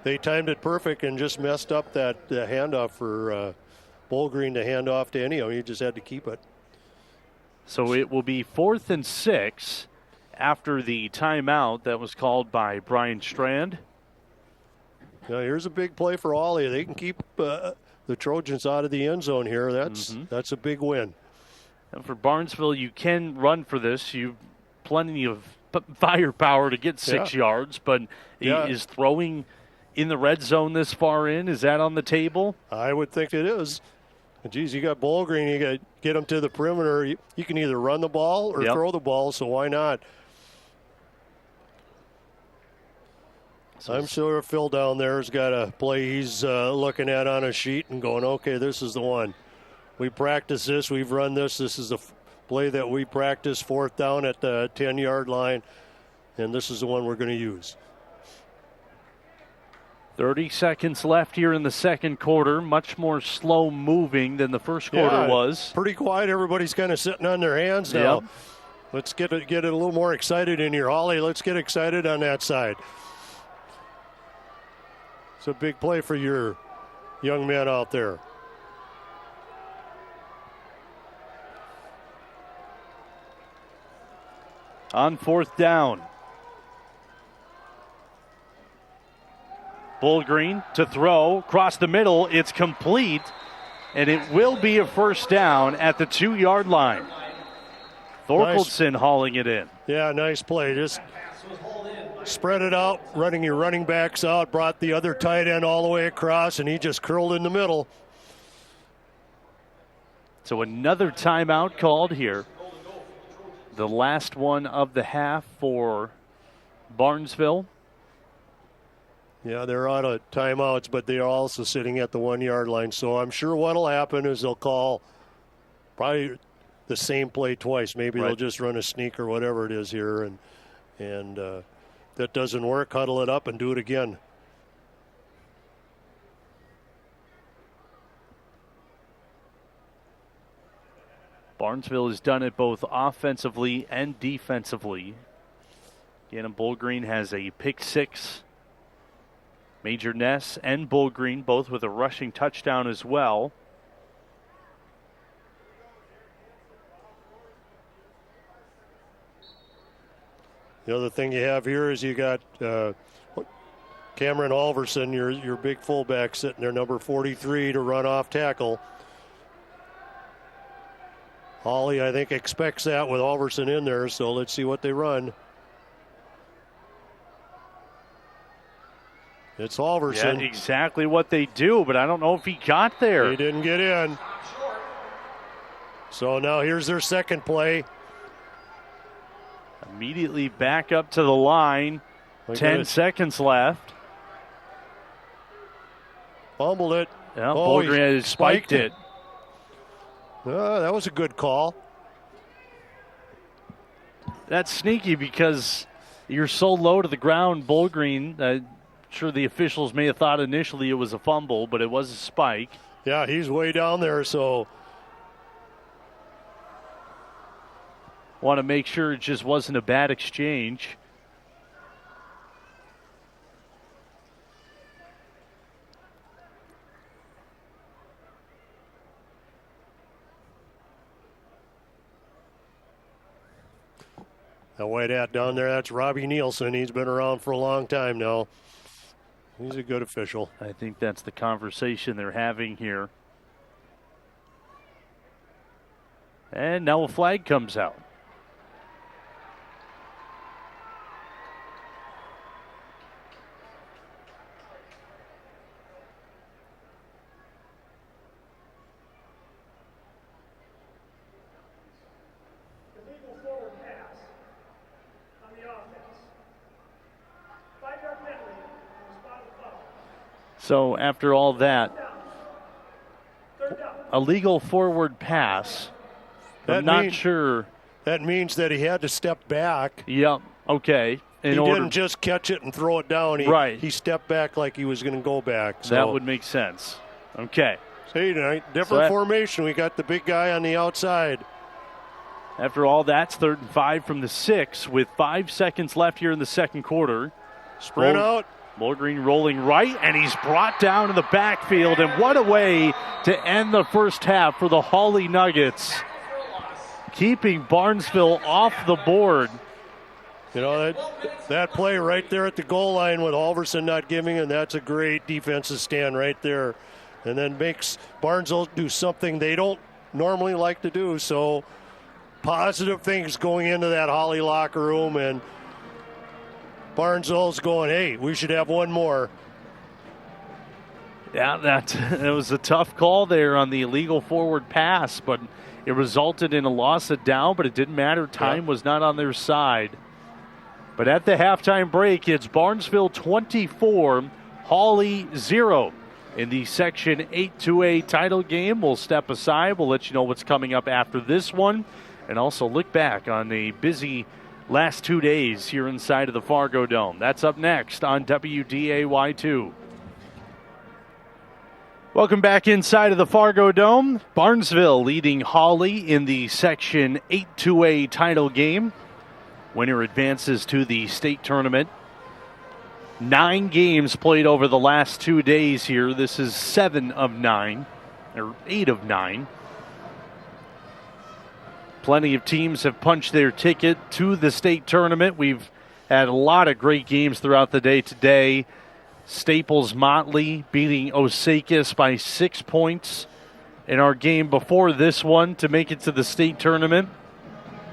they timed it perfect and just messed up the handoff for Bullgreen to hand off to Ennio. He just had to keep it. So it will be 4th and 6 after the timeout that was called by Brian Strand. Now here's a big play for Hawley. They can keep the Trojans out of the end zone here. That's a big win. And for Barnesville, you can run for this. You've plenty of firepower to get 6 yards, but is throwing in the red zone this far in, is that on the table? I would think it is. Geez, you got Bullgreen, you got to get him to the perimeter. You can either run the ball or throw the ball, so why not? So I'm sure Phil down there has got a play he's looking at on a sheet and going, okay, this is the one. We practice this. We've run this. This is the play that we practice, 4th down at the 10-yard line, and this is the one we're going to use. 30 seconds left here in the second quarter. Much more slow moving than the first quarter was. Pretty quiet. Everybody's kind of sitting on their hands now. Yep. Let's get it a little more excited in here. Hawley, let's get excited on that side. It's a big play for your young men out there. On 4th down. Bullgreen to throw, across the middle, it's complete, and it will be a first down at the 2-yard line. Thorkeldson hauling it in. Yeah, nice play. Just spread it out, running your running backs out, brought the other tight end all the way across, and he just curled in the middle. So another timeout called here. The last one of the half for Barnesville. Yeah, they're out of timeouts, but they are also sitting at the 1-yard line. So I'm sure what'll happen is they'll call probably the same play twice. Maybe they'll just run a sneak or whatever it is here, and that doesn't work, huddle it up and do it again. Barnesville has done it both offensively and defensively. Again, Bullgreen has a pick 6. Major Ness and Bullgreen both with a rushing touchdown as well. The other thing you have here is you got Cameron Halverson, your big fullback, sitting there, number 43, to run off tackle. Hawley, I think, expects that with Halverson in there, so let's see what they run. It's Halverson. Yeah, exactly what they do, but I don't know if he got there. He didn't get in. So now here's their second play. Immediately back up to the line. 10 seconds left. Fumbled it. Yeah, Bolgren spiked it. That was a good call. That's sneaky because you're so low to the ground, Bolgren. Sure, the officials may have thought initially it was a fumble, but it was a spike. Yeah, he's way down there, so. Want to make sure it just wasn't a bad exchange. That white hat down there, that's Robbie Nielsen. He's been around for a long time now. He's a good official. I think that's the conversation they're having here. And now a flag comes out. So after all that, a legal forward pass. I'm not sure. That means that he had to step back. Yep. Okay. He didn't just catch it and throw it down. He stepped back like he was going to go back. So. That would make sense. Okay. See, different formation. We got the big guy on the outside. After all, that's 3rd and 5 from the 6 with 5 seconds left here in the second quarter. Sprint out. Bolgren rolling right, and he's brought down in the backfield. And what a way to end the first half for the Hawley Nuggets, keeping Barnesville off the board. That play right there at the goal line with Halverson not giving, and that's a great defensive stand right there. And then makes Barnesville do something they don't normally like to do. So positive things going into that Hawley locker room, and Barnesville's going, hey, we should have one more. Yeah, it was a tough call there on the illegal forward pass, but it resulted in a loss of down, but it didn't matter. Time was not on their side. But at the halftime break, it's Barnesville 24, Hawley 0. In the Section 8-2A title game, we'll step aside. We'll let you know what's coming up after this one, and also look back on the busy last 2 days here inside of the Fargo Dome. That's up next on WDAY2. Welcome back inside of the Fargo Dome. Barnesville leading Hawley in the Section 8-2A title game. Winner advances to the state tournament. 9 games played over the last 2 days here. This is 7 of 9, or 8 of 9. Plenty of teams have punched their ticket to the state tournament. We've had a lot of great games throughout the day today. Staples Motley beating Osakis by 6 points in our game before this one to make it to the state tournament.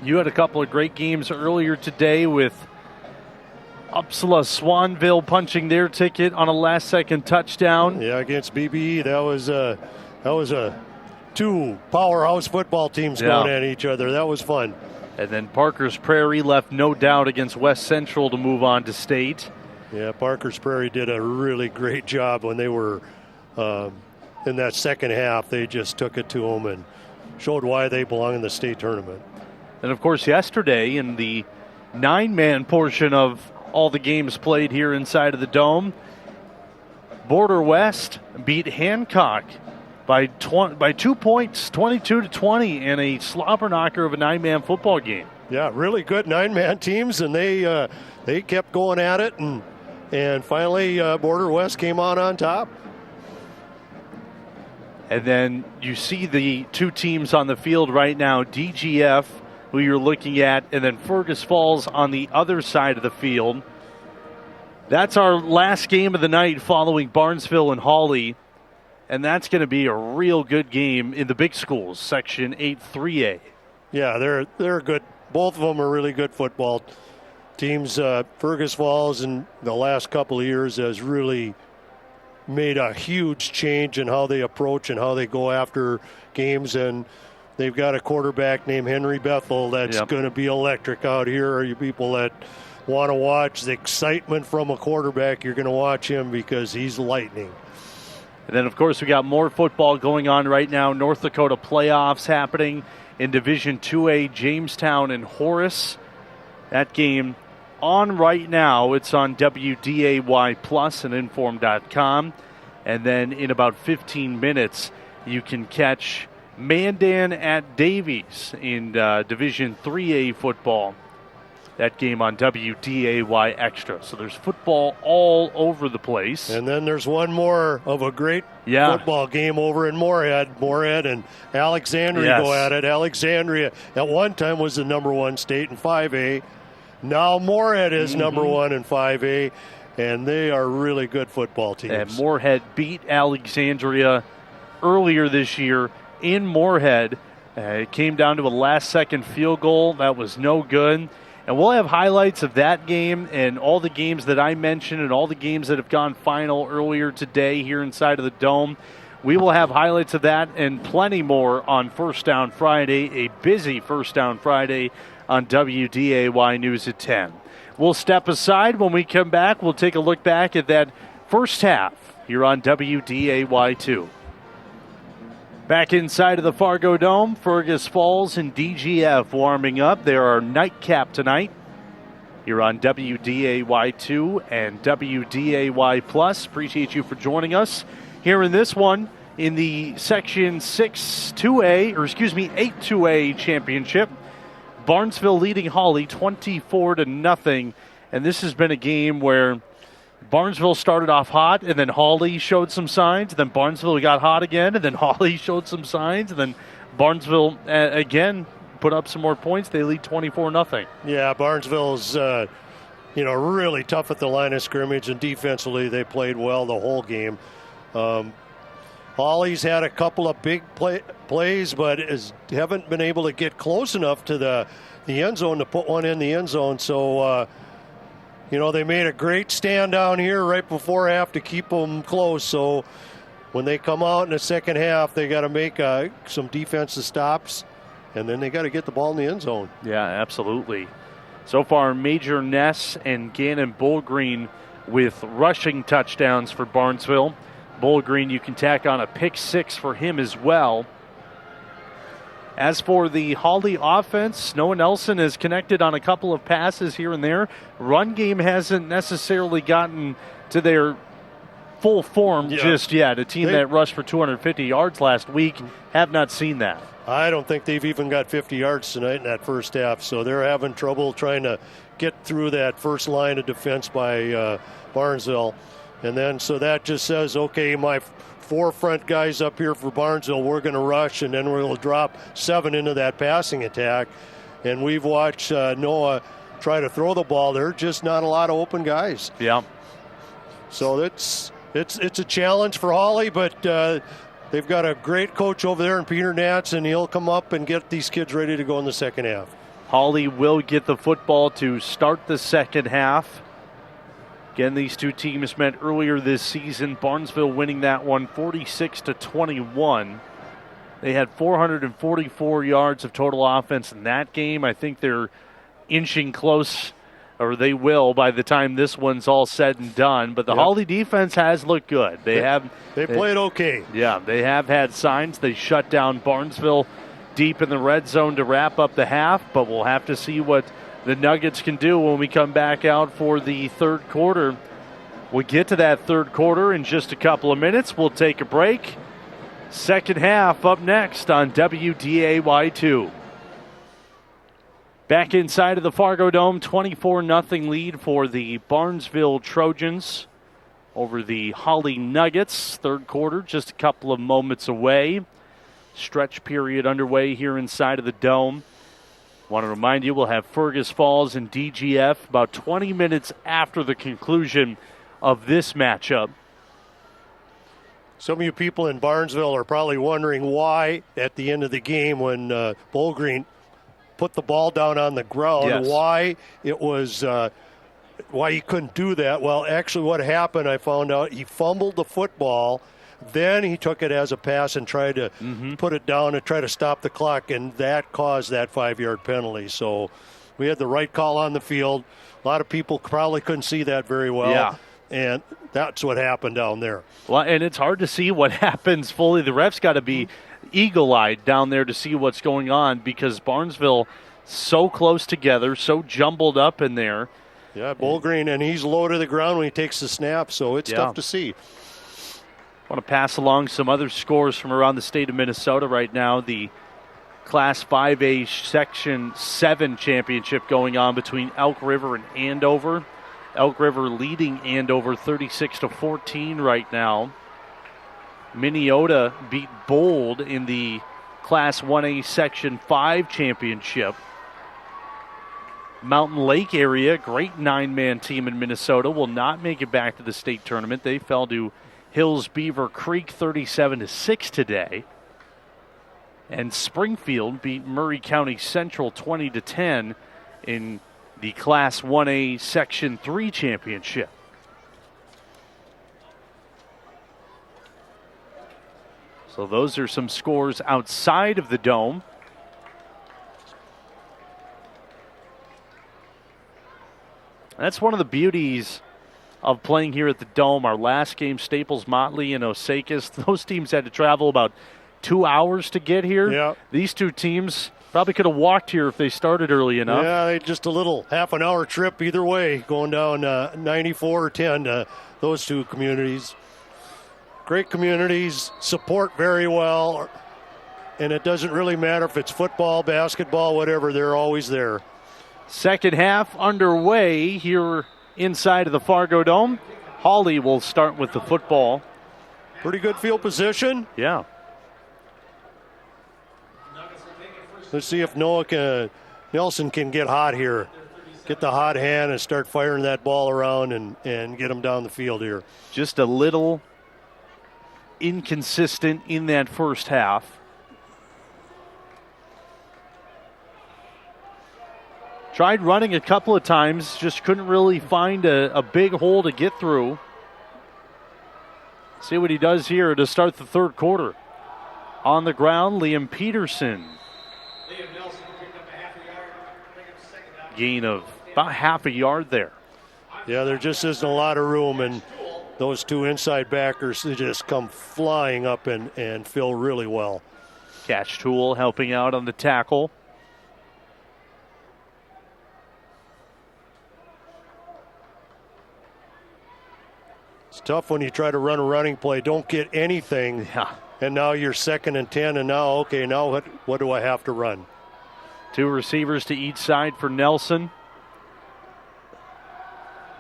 You had a couple of great games earlier today with Upsala Swanville punching their ticket on a last-second touchdown. Yeah, against BBE, that was a 2 powerhouse football teams going at each other. That was fun. And then Parker's Prairie left no doubt against West Central to move on to state. Yeah, Parker's Prairie did a really great job when they were in that second half. They just took it to them and showed why they belong in the state tournament. And, of course, yesterday in the 9-man portion of all the games played here inside of the Dome, Border West beat Hancock by 2 points, 22-20, in a slobber knocker of a 9-man football game. Yeah, really good 9-man teams, and they kept going at it, and finally Border West came on top. And then you see the 2 teams on the field right now. DGF who you're looking at, and then Fergus Falls on the other side of the field. That's our last game of the night following Barnesville and Hawley, and that's going to be a real good game in the big schools, Section 8-3A. Yeah, they're good. Both of them are really good football teams. Fergus Falls in the last couple of years has really made a huge change in how they approach and how they go after games, and they've got a quarterback named Henry Bethel that's going to be electric out here. Are you people that want to watch the excitement from a quarterback, you're going to watch him because he's lightning. And then, of course, we got more football going on right now. North Dakota playoffs happening in Division 2A, Jamestown and Horace. That game on right now. It's on WDAY Plus and Inform.com. And then in about 15 minutes, you can catch Mandan at Davies in Division 3A football. That game on WDAY Extra. So there's football all over the place. And then there's one more of a great football game over in Moorhead. Moorhead and Alexandria go at it. Alexandria at one time was the number one state in 5A. Now Moorhead is number one in 5A. And they are really good football teams. And Moorhead beat Alexandria earlier this year in Moorhead. It came down to a last-second field goal. That was no good. And we'll have highlights of that game and all the games that I mentioned and all the games that have gone final earlier today here inside of the Dome. We will have highlights of that and plenty more on First Down Friday, a busy First Down Friday on WDAY News at 10. We'll step aside. When we come back, we'll take a look back at that first half here on WDAY2. Back inside of the Fargo Dome, Fergus Falls and DGF warming up. They're our nightcap tonight here on WDAY2 and WDAY Plus. Appreciate you for joining us here in this one in the Section 8-2A championship. Barnesville leading Hawley 24-0, and this has been a game where Barnesville started off hot, and then Hawley showed some signs. Then Barnesville got hot again, and then Hawley showed some signs, and then Barnesville again put up some more points. They lead 24-0. Yeah, Barnesville's really tough at the line of scrimmage, and defensively they played well the whole game. Hawley's had a couple of big plays, but haven't been able to get close enough to the end zone to put one in the end zone. So. They made a great stand down here right before half to keep them close. So when they come out in the second half, they got to make some defensive stops, and then they got to get the ball in the end zone. Yeah, absolutely. So far, Major Ness and Gannon Bullgreen with rushing touchdowns for Barnesville. Bullgreen, you can tack on a pick six for him as well. As for the Hawley offense, Noah Nelson has connected on a couple of passes here and there. Run game hasn't necessarily gotten to their full form just yet. A team that rushed for 250 yards last week have not seen that. I don't think they've even got 50 yards tonight in that first half, so they're having trouble trying to get through that first line of defense by Barnesville. And then so that just says, okay, my four front guys up here for Barnesville, we're going to rush, and then we're going to drop 7 into that passing attack. And we've watched Noah try to throw the ball. There are just not a lot of open guys. Yeah. So it's a challenge for Hawley, but they've got a great coach over there in Peter Nats, and he'll come up and get these kids ready to go in the second half. Hawley will get the football to start the second half. Again, these two teams met earlier this season. Barnesville winning that one 46-21. They had 444 yards of total offense in that game. I think they're inching close, or they will by the time this one's all said and done. But the Hawley defense has looked good. They played okay. Yeah, they have had signs. They shut down Barnesville deep in the red zone to wrap up the half, but we'll have to see what the Nuggets can do when we come back out for the third quarter. We'll get to that third quarter in just a couple of minutes. We'll take a break. Second half up next on WDAY2. Back inside of the Fargo Dome, 24-0 lead for the Barnesville Trojans over the Hawley Nuggets. Third quarter, just a couple of moments away. Stretch period underway here inside of the Dome. Want to remind you, we'll have Fergus Falls and DGF about 20 minutes after the conclusion of this matchup. Some of you people in Barnesville are probably wondering why at the end of the game when Bull Green put the ball down on the ground, yes, why it was why he couldn't do that. Well, actually what happened, I found out, he fumbled the football, then he took it as a pass and tried to put it down and try to stop the clock, and that caused that 5-yard penalty. So we had the right call on the field. A lot of people probably couldn't see that very well. Yeah. And that's what happened down there. Well, and it's hard to see what happens fully. The refs got to be eagle-eyed down there to see what's going on because Barnesville so close together, so jumbled up in there. Yeah, Bull Green, and he's low to the ground when he takes the snap, so it's tough to see. I want to pass along some other scores from around the state of Minnesota right now. The Class 5A Section 7 championship going on between Elk River and Andover. Elk River leading Andover 36-14 right now. Minneota beat Bold in the Class 1A Section 5 championship. Mountain Lake area, great 9-man team in Minnesota, will not make it back to the state tournament. They fell to Hills Beaver Creek 37-6 today. And Springfield beat Murray County Central 20-10 in the Class 1A Section 3 championship. So those are some scores outside of the Dome. That's one of the beauties of playing here at the Dome. Our last game, Staples Motley and Osakis, those teams had to travel about 2 hours to get here. Yeah. These two teams probably could have walked here if they started early enough. Yeah, just a little half-an-hour trip either way, going down 94 or 10 to those two communities. Great communities, support very well, and it doesn't really matter if it's football, basketball, whatever, they're always there. Second half underway here inside of the Fargo Dome. Hawley will start with the football. Pretty good field position. Yeah. Let's see if Nelson can get hot here. Get the hot hand and start firing that ball around and get him down the field here. Just a little inconsistent in that first half. Tried running a couple of times, just couldn't really find a big hole to get through. See what he does here to start the third quarter. On the ground, Liam Peterson. Gain of about half a yard there. Yeah, there just isn't a lot of room, and those two inside backers, they just come flying up and fill really well. Catch Tool helping out on the tackle. It's tough when you try to run a running play, don't get anything, and now you're 2nd and 10, and now what do I have to run? Two receivers to each side for Nelson.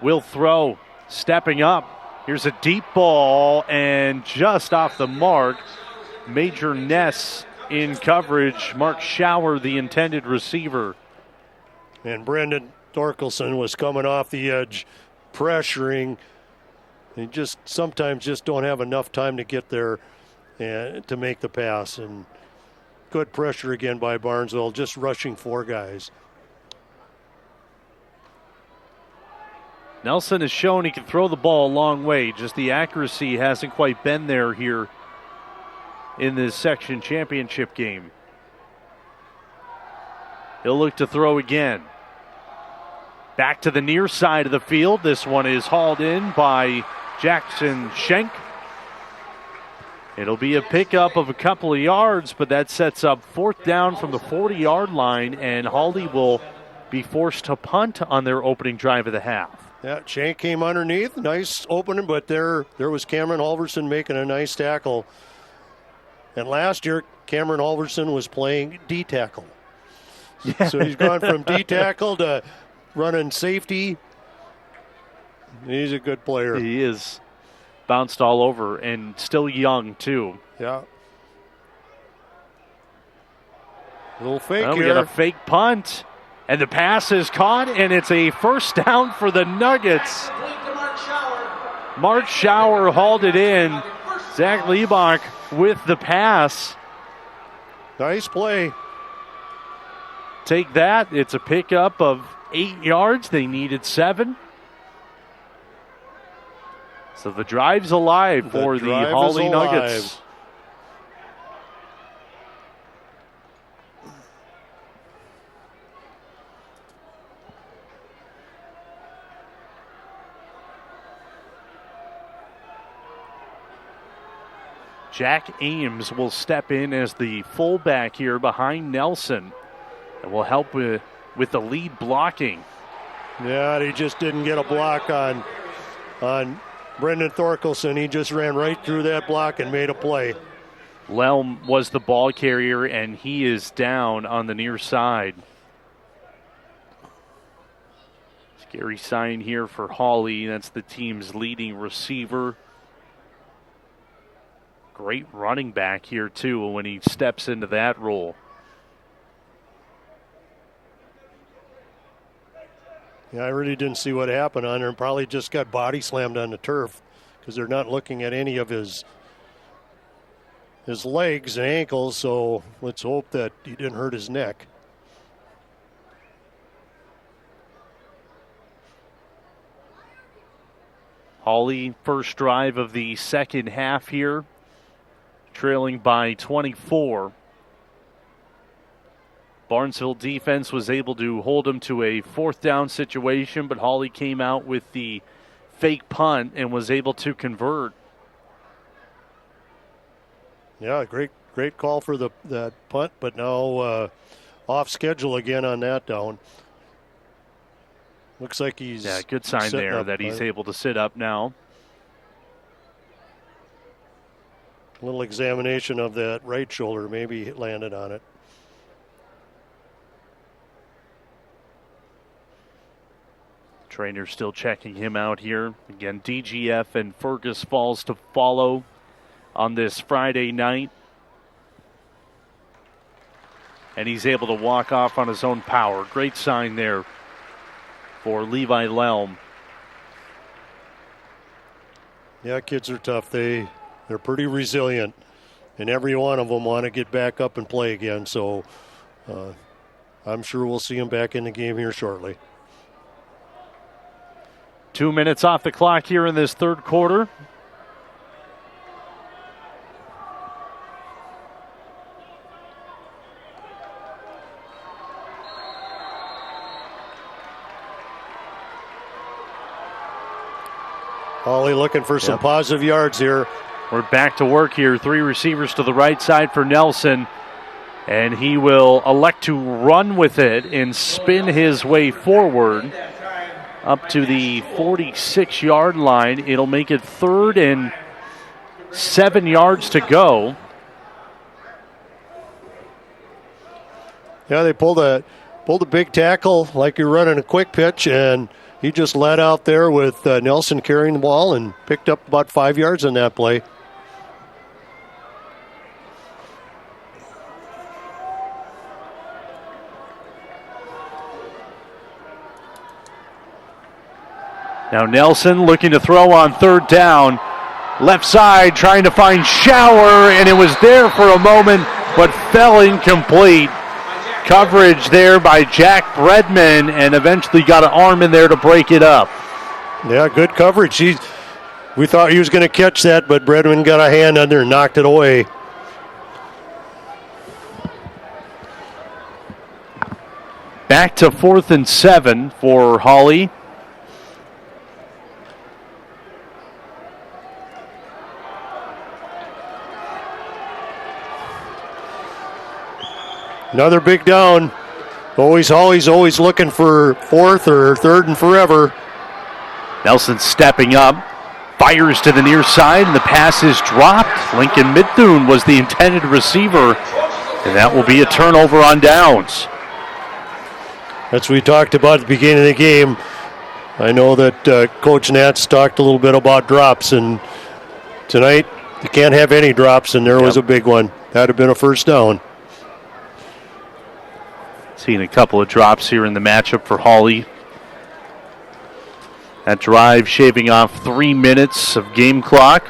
Will throw, stepping up. Here's a deep ball, and just off the mark, Major Ness in coverage. Mark Schauer, the intended receiver. And Brendan Dorkelson was coming off the edge, pressuring. They just sometimes just don't have enough time to get there and to make the pass. And good pressure again by Barnesville, just rushing 4 guys. Nelson has shown he can throw the ball a long way. Just the accuracy hasn't quite been there here in this section championship game. He'll look to throw again. Back to the near side of the field. This one is hauled in by Jackson Schenk. It'll be a pickup of a couple of yards, but that sets up 4th down from the 40-yard line, and Hawley will be forced to punt on their opening drive of the half. Yeah, Schenk came underneath. Nice opening, but there was Cameron Halverson making a nice tackle. And last year, Cameron Halverson was playing D-tackle. Yeah. So he's gone from D-tackle to running safety. He's a good player. He is. Bounced all over and still young, too. Yeah. Little fake well, here. We got a fake punt. And the pass is caught, and it's a first down for the Nuggets. Mark Schauer hauled it in. Zach Liebach with the pass. Nice play. Take that. It's a pickup of 8 yards. They needed 7. So the drive's alive for the Hawley Nuggets. Jack Ames will step in as the fullback here behind Nelson and will help with the lead blocking. Yeah, he just didn't get a block on Brendan Thorkelson. He just ran right through that block and made a play. Lelm was the ball carrier, and he is down on the near side. Scary sign here for Hawley. That's the team's leading receiver. Great running back here, too, when he steps into that role. Yeah, I really didn't see what happened on there. Probably just got body slammed on the turf because they're not looking at any of his legs and ankles, so let's hope that he didn't hurt his neck. Hawley, first drive of the second half here, trailing by 24. Barnesville defense was able to hold him to a fourth down situation, but Hawley came out with the fake punt and was able to convert. Yeah, great call for that punt, but now off schedule again on that down. Looks like he's good sign there that he's able to sit up now. A little examination of that right shoulder, maybe it landed on it. Trainer still checking him out here. Again, DGF and Fergus Falls to follow on this Friday night. And he's able to walk off on his own power. Great sign there for Levi Lelm. Yeah, kids are tough. They're pretty resilient, and every one of them want to get back up and play again. So I'm sure we'll see them back in the game here shortly. 2 minutes off the clock here in this third quarter. Hawley looking for some positive yards here. We're back to work here. 3 receivers to the right side for Nelson. And he will elect to run with it and spin his way forward up to the 46-yard line. It'll make it 3rd and 7 yards to go. Yeah, they pulled a big tackle like you're running a quick pitch, and he just led out there with Nelson carrying the ball and picked up about 5 yards on that play. Now Nelson looking to throw on 3rd down. Left side trying to find Schauer, and it was there for a moment, but fell incomplete. Coverage there by Jack Bredman, and eventually got an arm in there to break it up. Yeah, good coverage. We thought he was going to catch that, but Bredman got a hand under and knocked it away. Back to 4th and 7 for Hawley. Another big down. Hawley's always looking for 4th or 3rd and forever. Nelson stepping up, fires to the near side, and the pass is dropped. Lincoln Midthun was the intended receiver, and that will be a turnover on downs. That's what we talked about at the beginning of the game. I know that Coach Nats talked a little bit about drops, and tonight you can't have any drops, and there was a big one. That would have been a first down. Seeing a couple of drops here in the matchup for Hawley. That drive shaving off 3 minutes of game clock.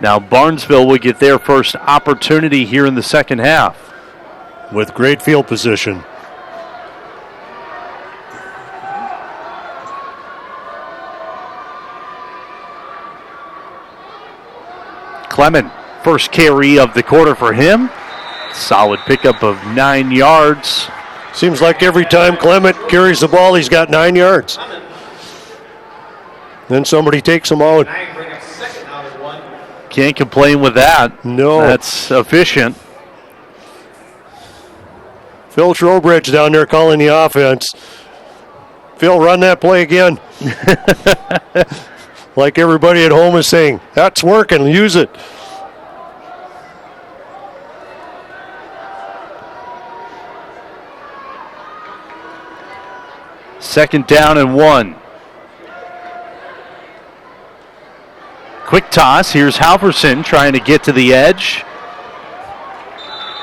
Now Barnesville will get their first opportunity here in the second half. With great field position. Clement, first carry of the quarter for him. Solid pickup of 9 yards. Seems like every time Clement carries the ball, he's got 9 yards. Then somebody takes him out. Can't complain with that. No. That's efficient. Phil Trowbridge down there calling the offense. Phil, run that play again. Like everybody at home is saying, that's working, use it. Second down and 1. Quick toss. Here's Halverson trying to get to the edge.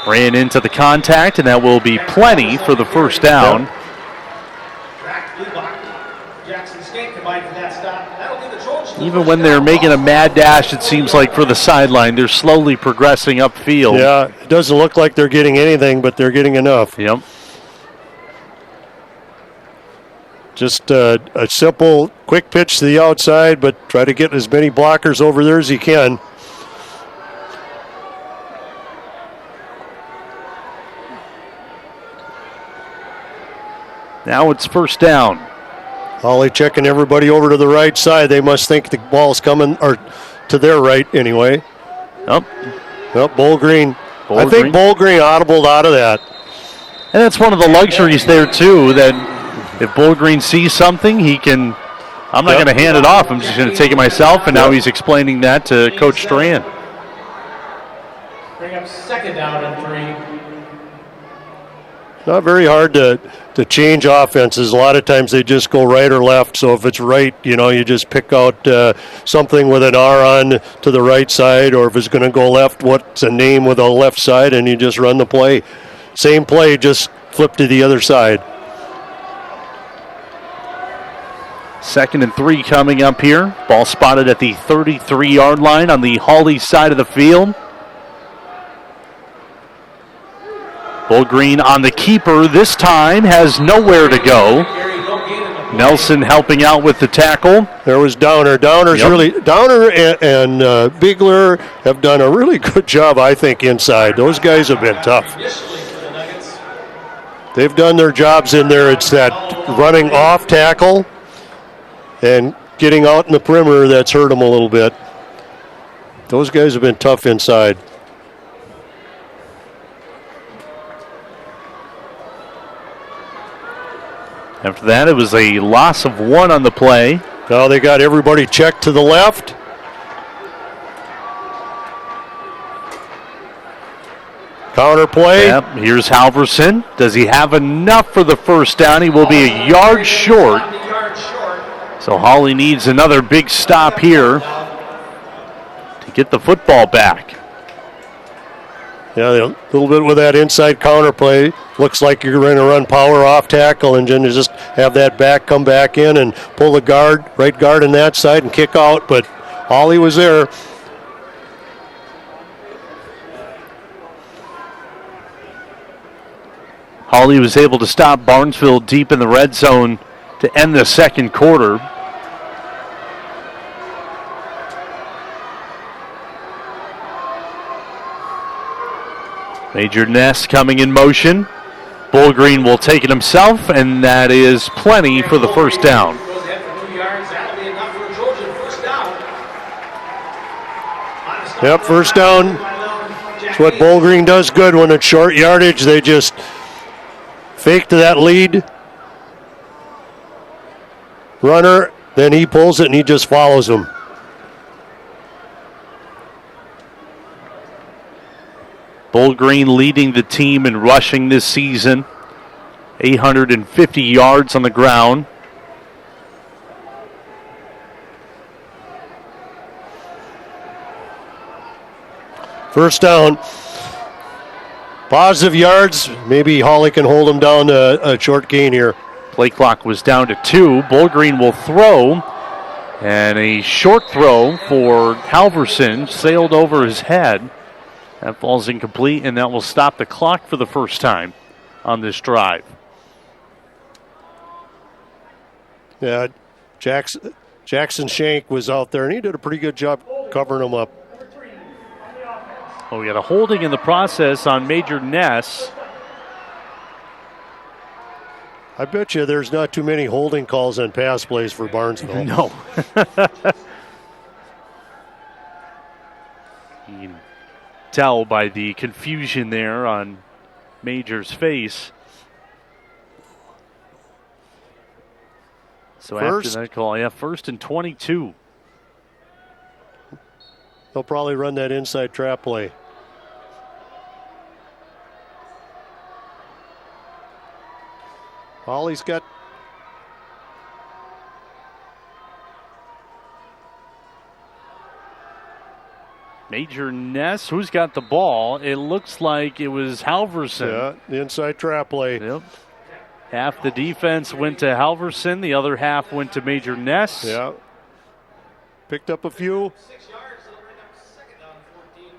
Ran into the contact, and that will be plenty for the first down. Even when they're making a mad dash, it seems like for the sideline, they're slowly progressing upfield. Yeah, it doesn't look like they're getting anything, but they're getting enough. Yep. Just a simple, quick pitch to the outside, but try to get as many blockers over there as you can. Now it's first down. Hawley checking everybody over to the right side. They must think the ball's coming, or to their right anyway. Yep. Yep, Bull Green. I think Bull Green audibled out of that. And that's one of the luxuries there, too, that if Bull Green sees something, he can, I'm not going to hand it off. I'm just going to take it myself, and now he's explaining that to Coach Strand. Bring up second down and 3. Not very hard to change offenses. A lot of times they just go right or left. So if it's right, you just pick out something with an R on to the right side, or if it's going to go left, what's a name with a left side, and you just run the play. Same play, just flip to the other side. Second and 3 coming up here. Ball spotted at the 33-yard line on the Hawley side of the field. Bull Green on the keeper this time, has nowhere to go. Nelson helping out with the tackle. There was Downer. Downer and Bigler have done a really good job, I think, inside. Those guys have been tough. They've done their jobs in there. It's that running off tackle and getting out in the perimeter that's hurt them a little bit. Those guys have been tough inside. After that, it was a loss of 1 on the play. Now they got everybody checked to the left. Counter play. Yep, here's Halverson. Does he have enough for the first down? He will be a yard short. So Hawley needs another big stop here to get the football back. Yeah, a little bit with that inside counter play. Looks like you're going to run power off tackle and then you just have that back come back in and pull the guard, right guard on that side and kick out. But Hawley was there. Hawley was able to stop Barnesville deep in the red zone to end the second quarter. Major Ness coming in motion. Bull Green will take it himself, and that is plenty for the first down. Yep, first down. That's what Bull Green does good when it's short yardage. They just fake to that lead runner, then he pulls it and he just follows him. Bull Green leading the team in rushing this season. 850 yards on the ground. First down. Positive yards. Maybe Hawley can hold him down to a short gain here. Play clock was down to 2. Bullgreen will throw. And a short throw for Halverson sailed over his head. That falls incomplete, and that will stop the clock for the first time on this drive. Yeah, Jackson Shank was out there, and he did a pretty good job covering him up. Oh, we got a holding in the process on Major Ness. I bet you there's not too many holding calls on pass plays for Barnesville. No. You can tell by the confusion there on Major's face. So First. after that call, 1st and 22. They'll probably run that inside trap play. Hawley's got Major Ness, who's got the ball? It looks like it was Halverson. Yeah, the inside trap play. Yep. Half the defense went to Halverson, the other half went to Major Ness. Yeah. Picked up a few. 6 yards, they'll bring up second down and 14.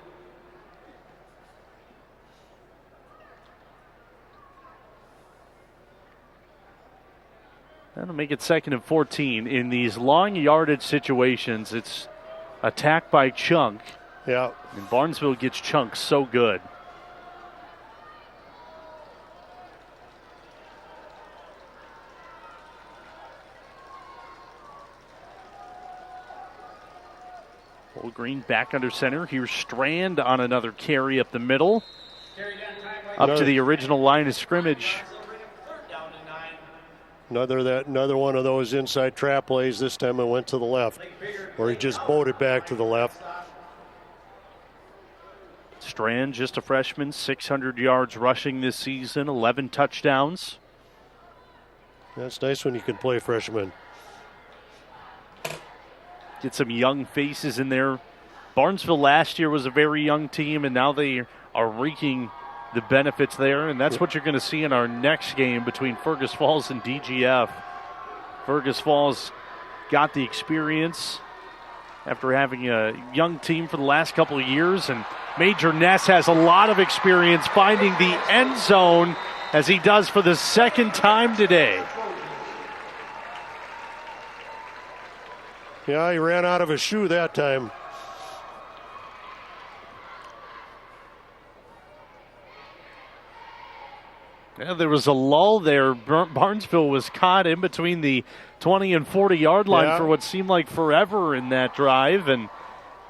That'll make it 2nd and 14. In these long yardage situations, it's attack by chunk. Yeah. And Barnesville gets chunks so good. Old Green back under center. Here's Strand on another carry up the middle. Up to the original line of scrimmage. Another one of those inside trap plays. This time it went to the left, or he just boated back to the left. Strand, just a freshman, 600 yards rushing this season, 11 touchdowns. That's nice when you can play freshman. Get some young faces in there. Barnesville last year was a very young team, and now they are reaping the benefits there, and that's what you're going to see in our next game between Fergus Falls and DGF. Fergus Falls got the experience after having a young team for the last couple of years, and Major Ness has a lot of experience finding the end zone as he does for the second time today. Yeah, he ran out of his shoe that time. Yeah, there was a lull there. Barnesville was caught in between the 20 and 40-yard line for what seemed like forever in that drive, and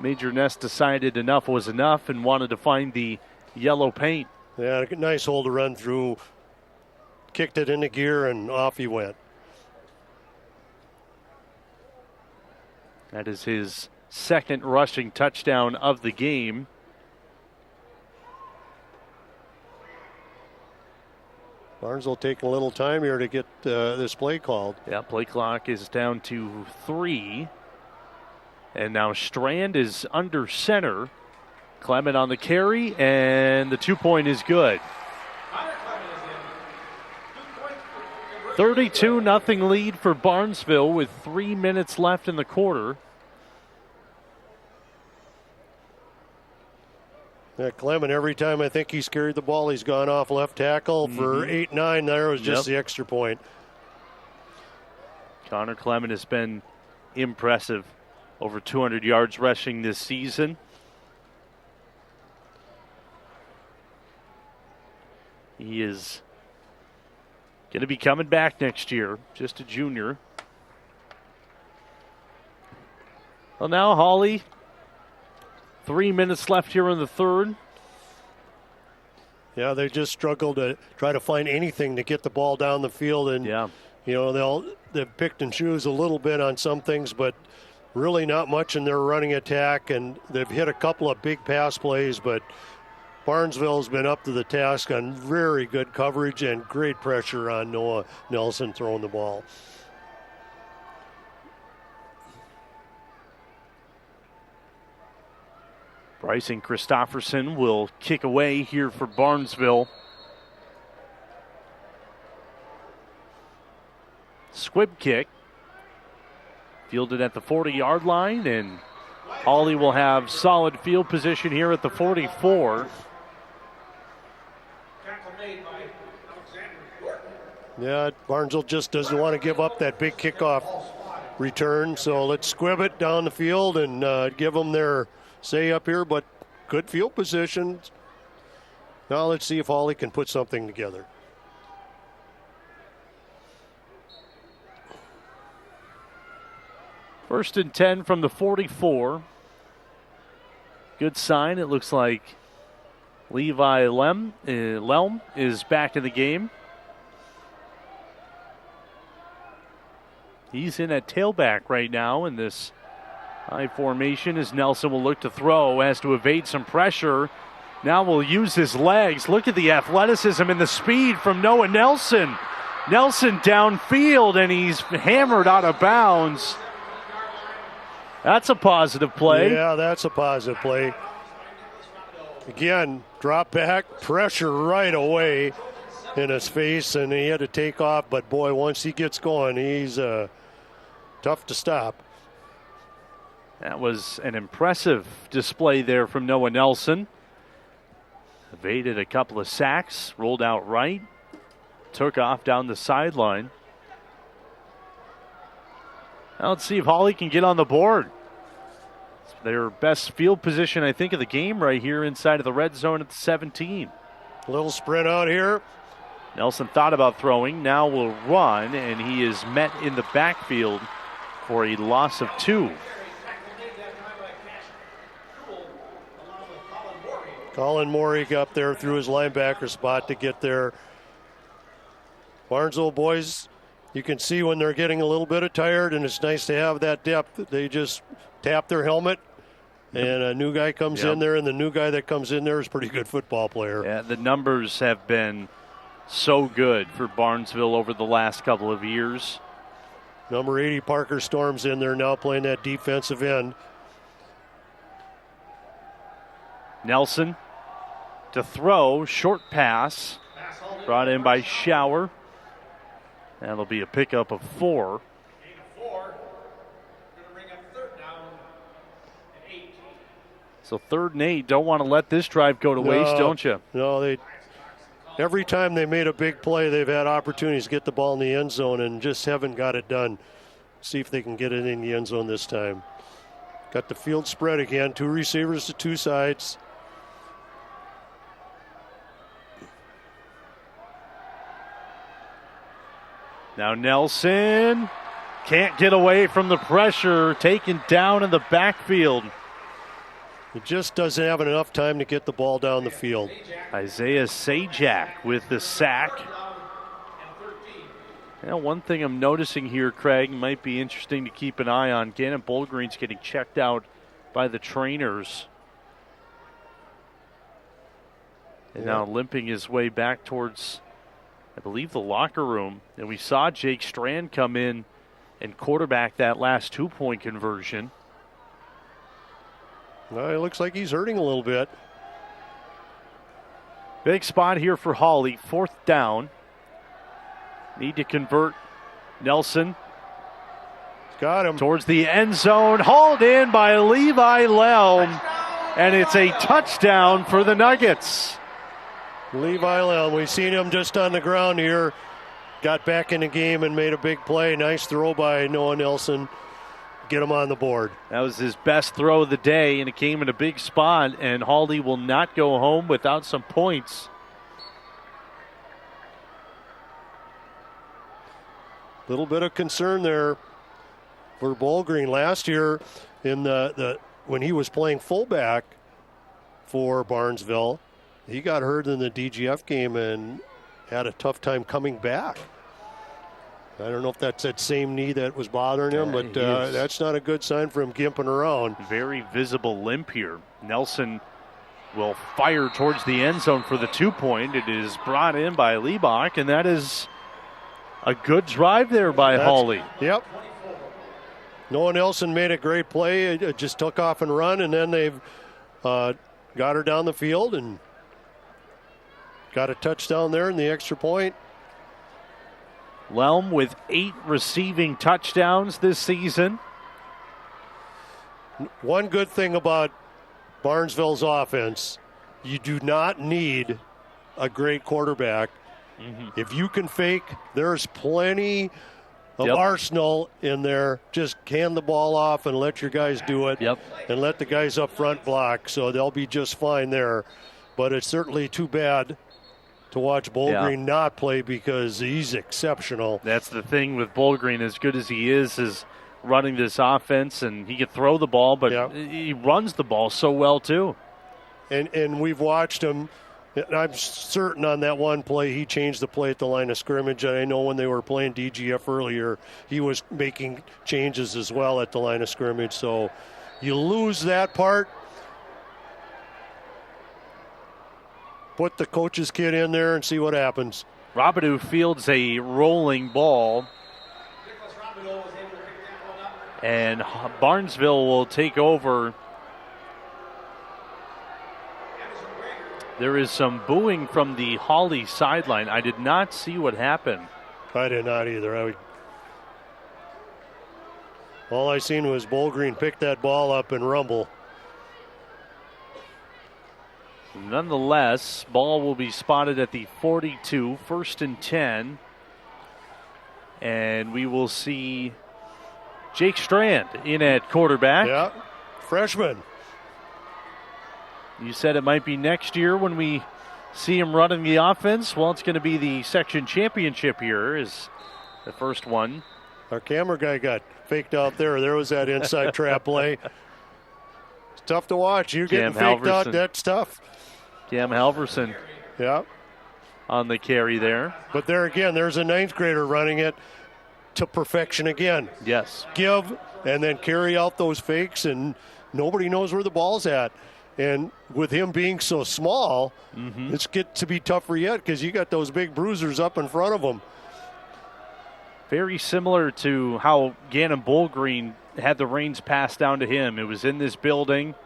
Major Ness decided enough was enough and wanted to find the yellow paint. Yeah, a nice hole to run through. Kicked it into gear, and off he went. That is his second rushing touchdown of the game. Barnesville taking a little time here to get this play called. Yeah, play clock is down to 3. And now Strand is under center. Clement on the carry, and the 2-point is good. 32-0 lead for Barnesville with 3 minutes left in the quarter. Yeah, Clement, every time I think he's carried the ball, he's gone off left tackle for 8-9. There was just the extra point. Connor Clement has been impressive. Over 200 yards rushing this season. He is going to be coming back next year, just a junior. Well, now Hawley, 3 minutes left here in the third. Yeah, they just struggled to try to find anything to get the ball down the field, and they've picked and choose a little bit on some things, but really not much in their running attack, and they've hit a couple of big pass plays, but Barnesville's been up to the task on very good coverage and great pressure on Noah Nelson throwing the ball. Bryson Christopherson will kick away here for Barnesville. Squib kick. Fielded at the 40-yard line, and Hawley will have solid field position here at the 44. Yeah, Barnesville just doesn't want to give up that big kickoff return, so let's squib it down the field and give them their say up here, but good field position. Now let's see if Hawley can put something together. First and 10 from the 44. Good sign. It looks like Levi Lelm is back in the game. He's in at tailback right now in this high formation as Nelson will look to throw, has to evade some pressure. Now will use his legs. Look at the athleticism and the speed from Noah Nelson. Nelson downfield, and he's hammered out of bounds. That's a positive play. Yeah, that's a positive play. Again, drop back, pressure right away in his face, and he had to take off. But, boy, once he gets going, he's tough to stop. That was an impressive display there from Noah Nelson. Evaded a couple of sacks, rolled out right, took off down the sideline. Now let's see if Hawley can get on the board. It's their best field position, I think, of the game right here inside of the red zone at the 17. Little sprint out here. Nelson thought about throwing, now will run, and he is met in the backfield for a loss of 2. Colin Morey got up there through his linebacker spot to get there. Barnesville boys, you can see when they're getting a little bit tired, and it's nice to have that depth. They just tap their helmet, and a new guy comes in there, and the new guy that comes in there is a pretty good football player. Yeah, the numbers have been so good for Barnesville over the last couple of years. Number 80, Parker Storm's in there now playing that defensive end. Nelson to throw, short pass, brought in by Schauer. That'll be a pickup of 4. So 3rd and 8. Don't want to let this drive go to waste, don't you? No, every time they made a big play, they've had opportunities to get the ball in the end zone and just haven't got it done. See if they can get it in the end zone this time. Got the field spread again. 2 receivers to 2 sides. Now Nelson can't get away from the pressure, taken down in the backfield. He just doesn't have enough time to get the ball down the field. Isaiah Sajak with the sack. Now, one thing I'm noticing here, Craig, might be interesting to keep an eye on. Gannon Bullgreen's getting checked out by the trainers. And now limping his way back towards, I believe, the locker room. And we saw Jake Strand come in and quarterback that last 2-point conversion. Well, it looks like he's hurting a little bit. Big spot here for Hawley. 4th down. Need to convert. Nelson. Got him. Towards the end zone. Hauled in by Levi Lelm. And it's a touchdown for the Nuggets. Levi Lelm, we've seen him just on the ground here. Got back in the game and made a big play. Nice throw by Noah Nelson. Get him on the board. That was his best throw of the day, and it came in a big spot, and Hawley will not go home without some points. Little bit of concern there for Bullgreen. Last year, in the when he was playing fullback for Barnesville, he got hurt in the DGF game and had a tough time coming back. I don't know if that's that same knee that was bothering him, but that's not a good sign for him gimping around. Very visible limp here. Nelson will fire towards the end zone for the 2-point. It is brought in by Liebach, and that is a good drive there by Hawley. Yep. Noah Nelson made a great play. It just took off and run, and then they've got her down the field and got a touchdown there in the extra point. Lelm with 8 receiving touchdowns this season. One good thing about Barnesville's offense, you do not need a great quarterback. If you can fake, there's plenty of arsenal in there. Just hand the ball off and let your guys do it. And let the guys up front block, so they'll be just fine there. But it's certainly too bad to watch Bolgreen not play because he's exceptional. That's the thing with Bolgreen, as good as he is running this offense, and he can throw the ball, but he runs the ball so well too. And we've watched him. I'm certain on that one play he changed the play at the line of scrimmage. And I know when they were playing DGF earlier, he was making changes as well at the line of scrimmage. So you lose that part. Put the coach's kid in there and see what happens. Robidoux fields a rolling ball. And Barnesville will take over. There is some booing from the Hawley sideline. I did not see what happened. I did not either. All I seen was Bolgreen pick that ball up and rumble. Nonetheless, ball will be spotted at the 42, 1st and 10. And we will see Jake Strand in at quarterback. Yeah, freshman. You said it might be next year when we see him running the offense. Well, it's going to be the section championship here is the first one. Our camera guy got faked out there. There was that inside trap play. It's tough to watch. You getting faked out, that's tough. Cam Halverson on the carry there. But there again, there's a 9th grader running it to perfection again. Yes. Give and then carry out those fakes, and nobody knows where the ball's at. And with him being so small, it's get to be tougher yet because you got those big bruisers up in front of him. Very similar to how Gannon Bolgreen had the reins passed down to him. It was in this building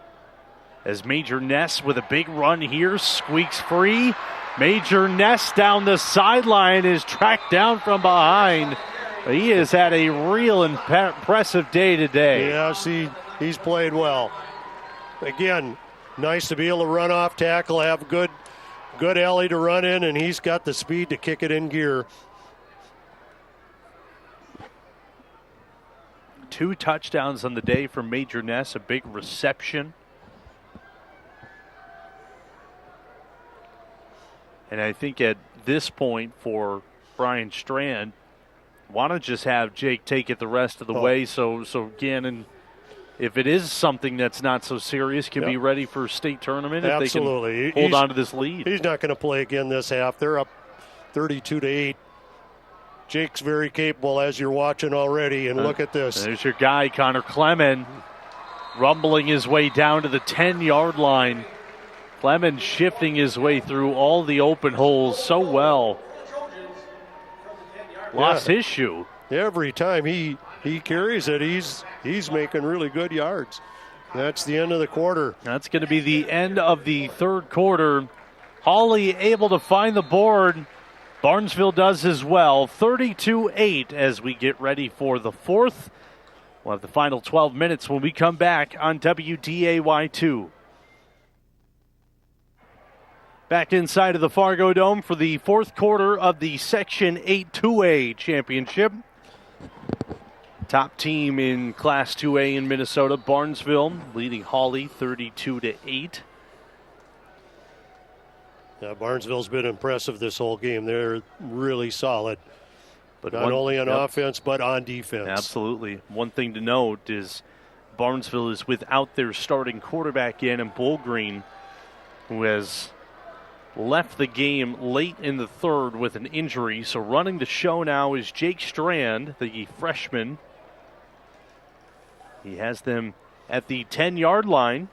as Major Ness with a big run here squeaks free. Major Ness down the sideline is tracked down from behind. He has had a real impressive day today. Yeah, see, he's played well. Again, nice to be able to run off tackle, have good alley to run in, and he's got the speed to kick it in gear. 2 touchdowns on the day from Major Ness, a big reception. And I think at this point for Brian Strand, want to just have Jake take it the rest of the way so Gannon, if it is something that's not so serious, can be ready for a state tournament. Absolutely. If they can hold on to this lead. He's not going to play again this half. They're up 32-8. Jake's very capable, as you're watching already, and look at this. There's your guy, Connor Clement, rumbling his way down to the 10-yard line. Clement shifting his way through all the open holes so well. Lost his shoe. Every time he carries it, he's making really good yards. That's the end of the quarter. That's going to be the end of the third quarter. Hawley able to find the board. Barnesville does as well. 32-8 as we get ready for the fourth. We'll have the final 12 minutes when we come back on WDAY2. Back inside of the Fargo Dome for the fourth quarter of the Section 8 2A Championship. Top team in Class 2A in Minnesota, Barnesville, leading Hawley 32-8. Yeah, Barnesville's been impressive this whole game. They're really solid, but not only on offense but on defense. Absolutely. One thing to note is Barnesville is without their starting quarterback, Gannon Bolgreen, who has left the game late in the third with an injury. So running the show now is Jake Strand, the freshman. He has them at the 10-yard line.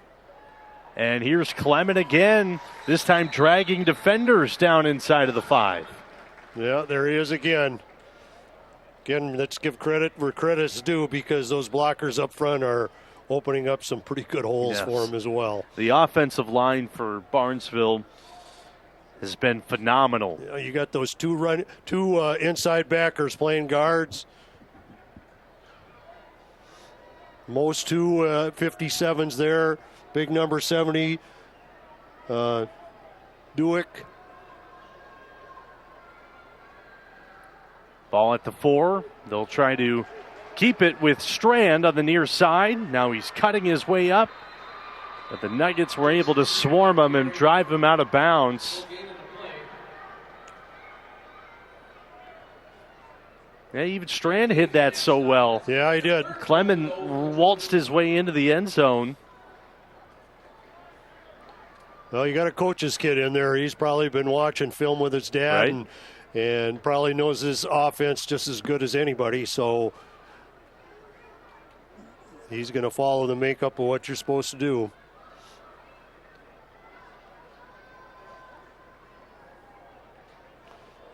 And here's Clement again, this time dragging defenders down inside of the 5. Yeah, there he is again. Again, let's give credit where credit's due because those blockers up front are opening up some pretty good holes for him as well. The offensive line for Barnesville has been phenomenal. You got those two inside backers playing guards. Most two 57s there. Big number 70, Duick. Ball at the 4. They'll try to keep it with Strand on the near side. Now he's cutting his way up. But the Nuggets were able to swarm him and drive him out of bounds. Yeah, even Strand hit that so well. Yeah, he did. Clement waltzed his way into the end zone. Well, you got a coach's kid in there. He's probably been watching film with his dad, right, and probably knows his offense just as good as anybody. So he's going to follow the makeup of what you're supposed to do.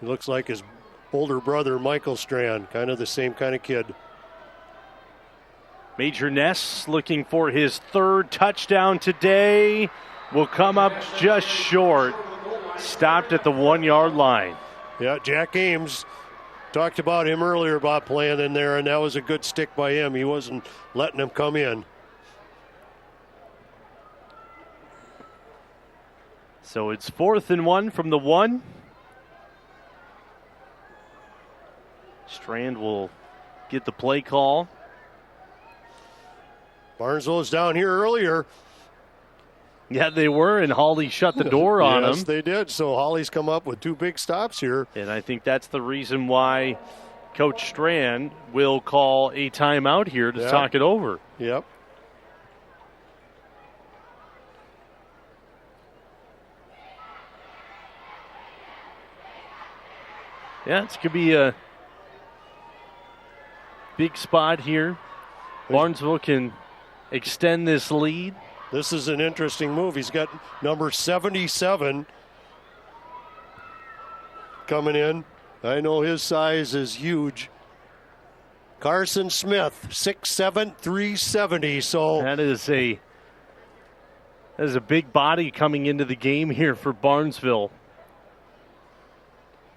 He looks like his older brother, Michael Strand, kind of the same kind of kid. Major Ness looking for his 3rd touchdown today. Will come up just short. Stopped at the 1-yard line. Yeah, Jack Ames talked about him earlier about playing in there, and that was a good stick by him. He wasn't letting him come in. So it's 4th and 1 from the 1. Strand will get the play call. Barnesville was down here earlier. Yeah, they were, and Hawley shut the door on them. Yes, they did. So Hawley's come up with 2 big stops here. And I think that's the reason why Coach Strand will call a timeout here to talk it over. Yep. Yeah, it's going to be a big spot here. Barnesville can extend this lead. This is an interesting move. He's got number 77 coming in. I know his size is huge. Carson Smith, 6'7", 370. So that is a big body coming into the game here for Barnesville.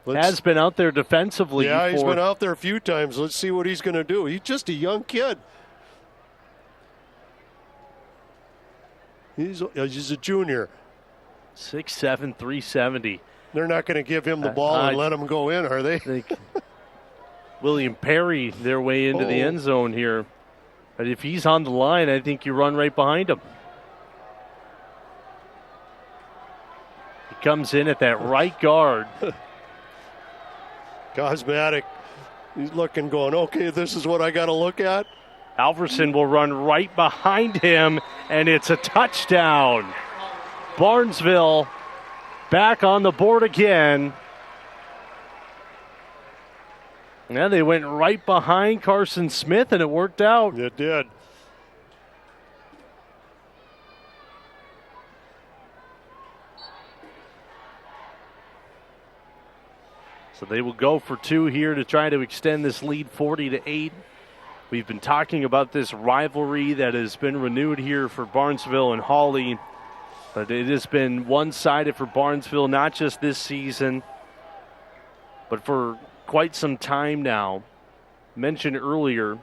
Has been out there defensively. Yeah, he's been out there a few times. Let's see what he's going to do. He's just a young kid. He's a junior. 6'7", 370. They're not going to give him the ball and let him go in, are they? William Perry their way into the end zone here. But if he's on the line, I think you run right behind him. He comes in at that right guard. Cosmatic, he's looking, going, okay, this is what I got to look at. Alverson will run right behind him, and it's a touchdown. Barnesville back on the board again. Yeah, they went right behind Carson Smith, and it worked out. It did. So they will go for 2 here to try to extend this lead 40-8. We've been talking about this rivalry that has been renewed here for Barnesville and Hawley. But it has been one-sided for Barnesville, not just this season, but for quite some time now. Mentioned earlier,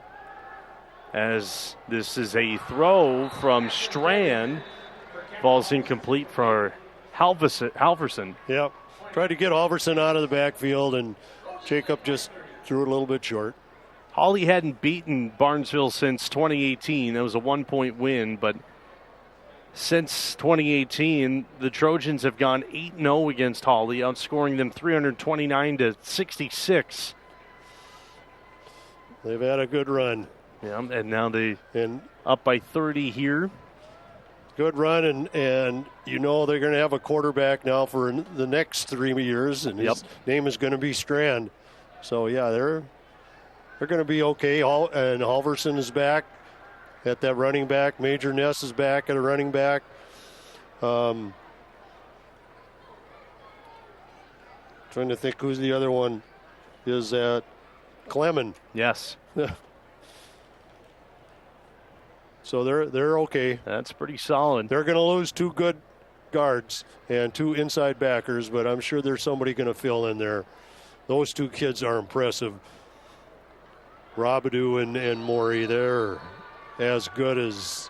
as this is a throw from Strand, falls incomplete for Halverson. Yep. Tried to get Halverson out of the backfield, and Jacob just threw it a little bit short. Hawley hadn't beaten Barnesville since 2018. That was a 1-point win, but since 2018, the Trojans have gone 8-0 against Hawley, outscoring them 329-66. They've had a good run. Yeah, and now they up by 30 here. Good run, and you know they're going to have a quarterback now for the next 3 years, and his name is going to be Strand. So, yeah, they're going to be okay. And Halverson is back at that running back. Major Ness is back at a running back. Trying to think who's the other one is at Clement. Yes. So they're okay. That's pretty solid. They're going to lose 2 good guards and 2 inside backers, but I'm sure there's somebody going to fill in there. Those 2 kids are impressive. Robidoux and Morey, they're as good as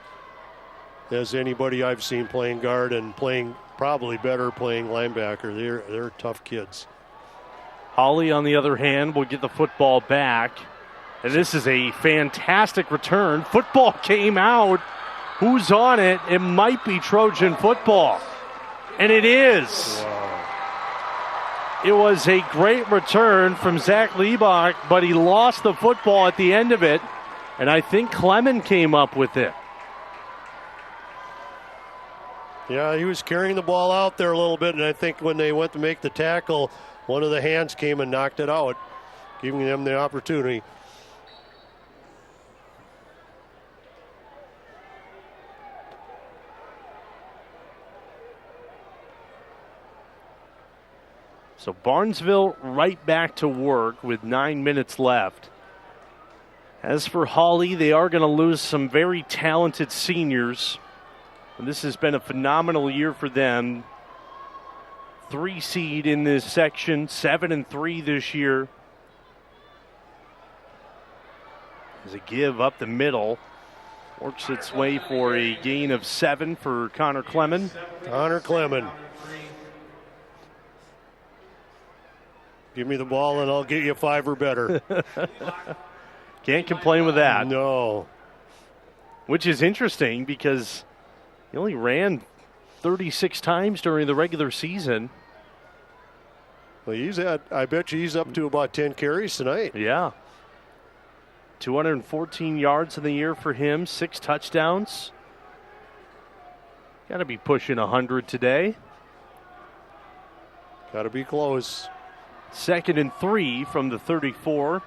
anybody I've seen playing guard, and playing probably better playing linebacker. They're tough kids. Hawley, on the other hand, will get the football back. And this is a fantastic return. Football came out. Who's on it? It might be Trojan football. And it is. Wow. It was a great return from Zach Liebach, but he lost the football at the end of it. And I think Clement came up with it. Yeah, he was carrying the ball out there a little bit, and I think when they went to make the tackle, one of the hands came and knocked it out, giving them the opportunity. So Barnesville right back to work with 9 minutes left. As for Hawley, they are going to lose some very talented seniors. And this has been a phenomenal year for them. 3 seed in this section, 7-3 this year. There's a give up the middle. Works its way for a gain of 7 for Connor Clement. Connor Clement. Give me the ball and I'll get you 5 or better. Can't complain with that. No. Which is interesting because he only ran 36 times during the regular season. Well, I bet you he's up to about 10 carries tonight. Yeah. 214 yards in the year for him, 6 touchdowns. Got to be pushing 100 today. Got to be close. 2nd and 3 from the 34.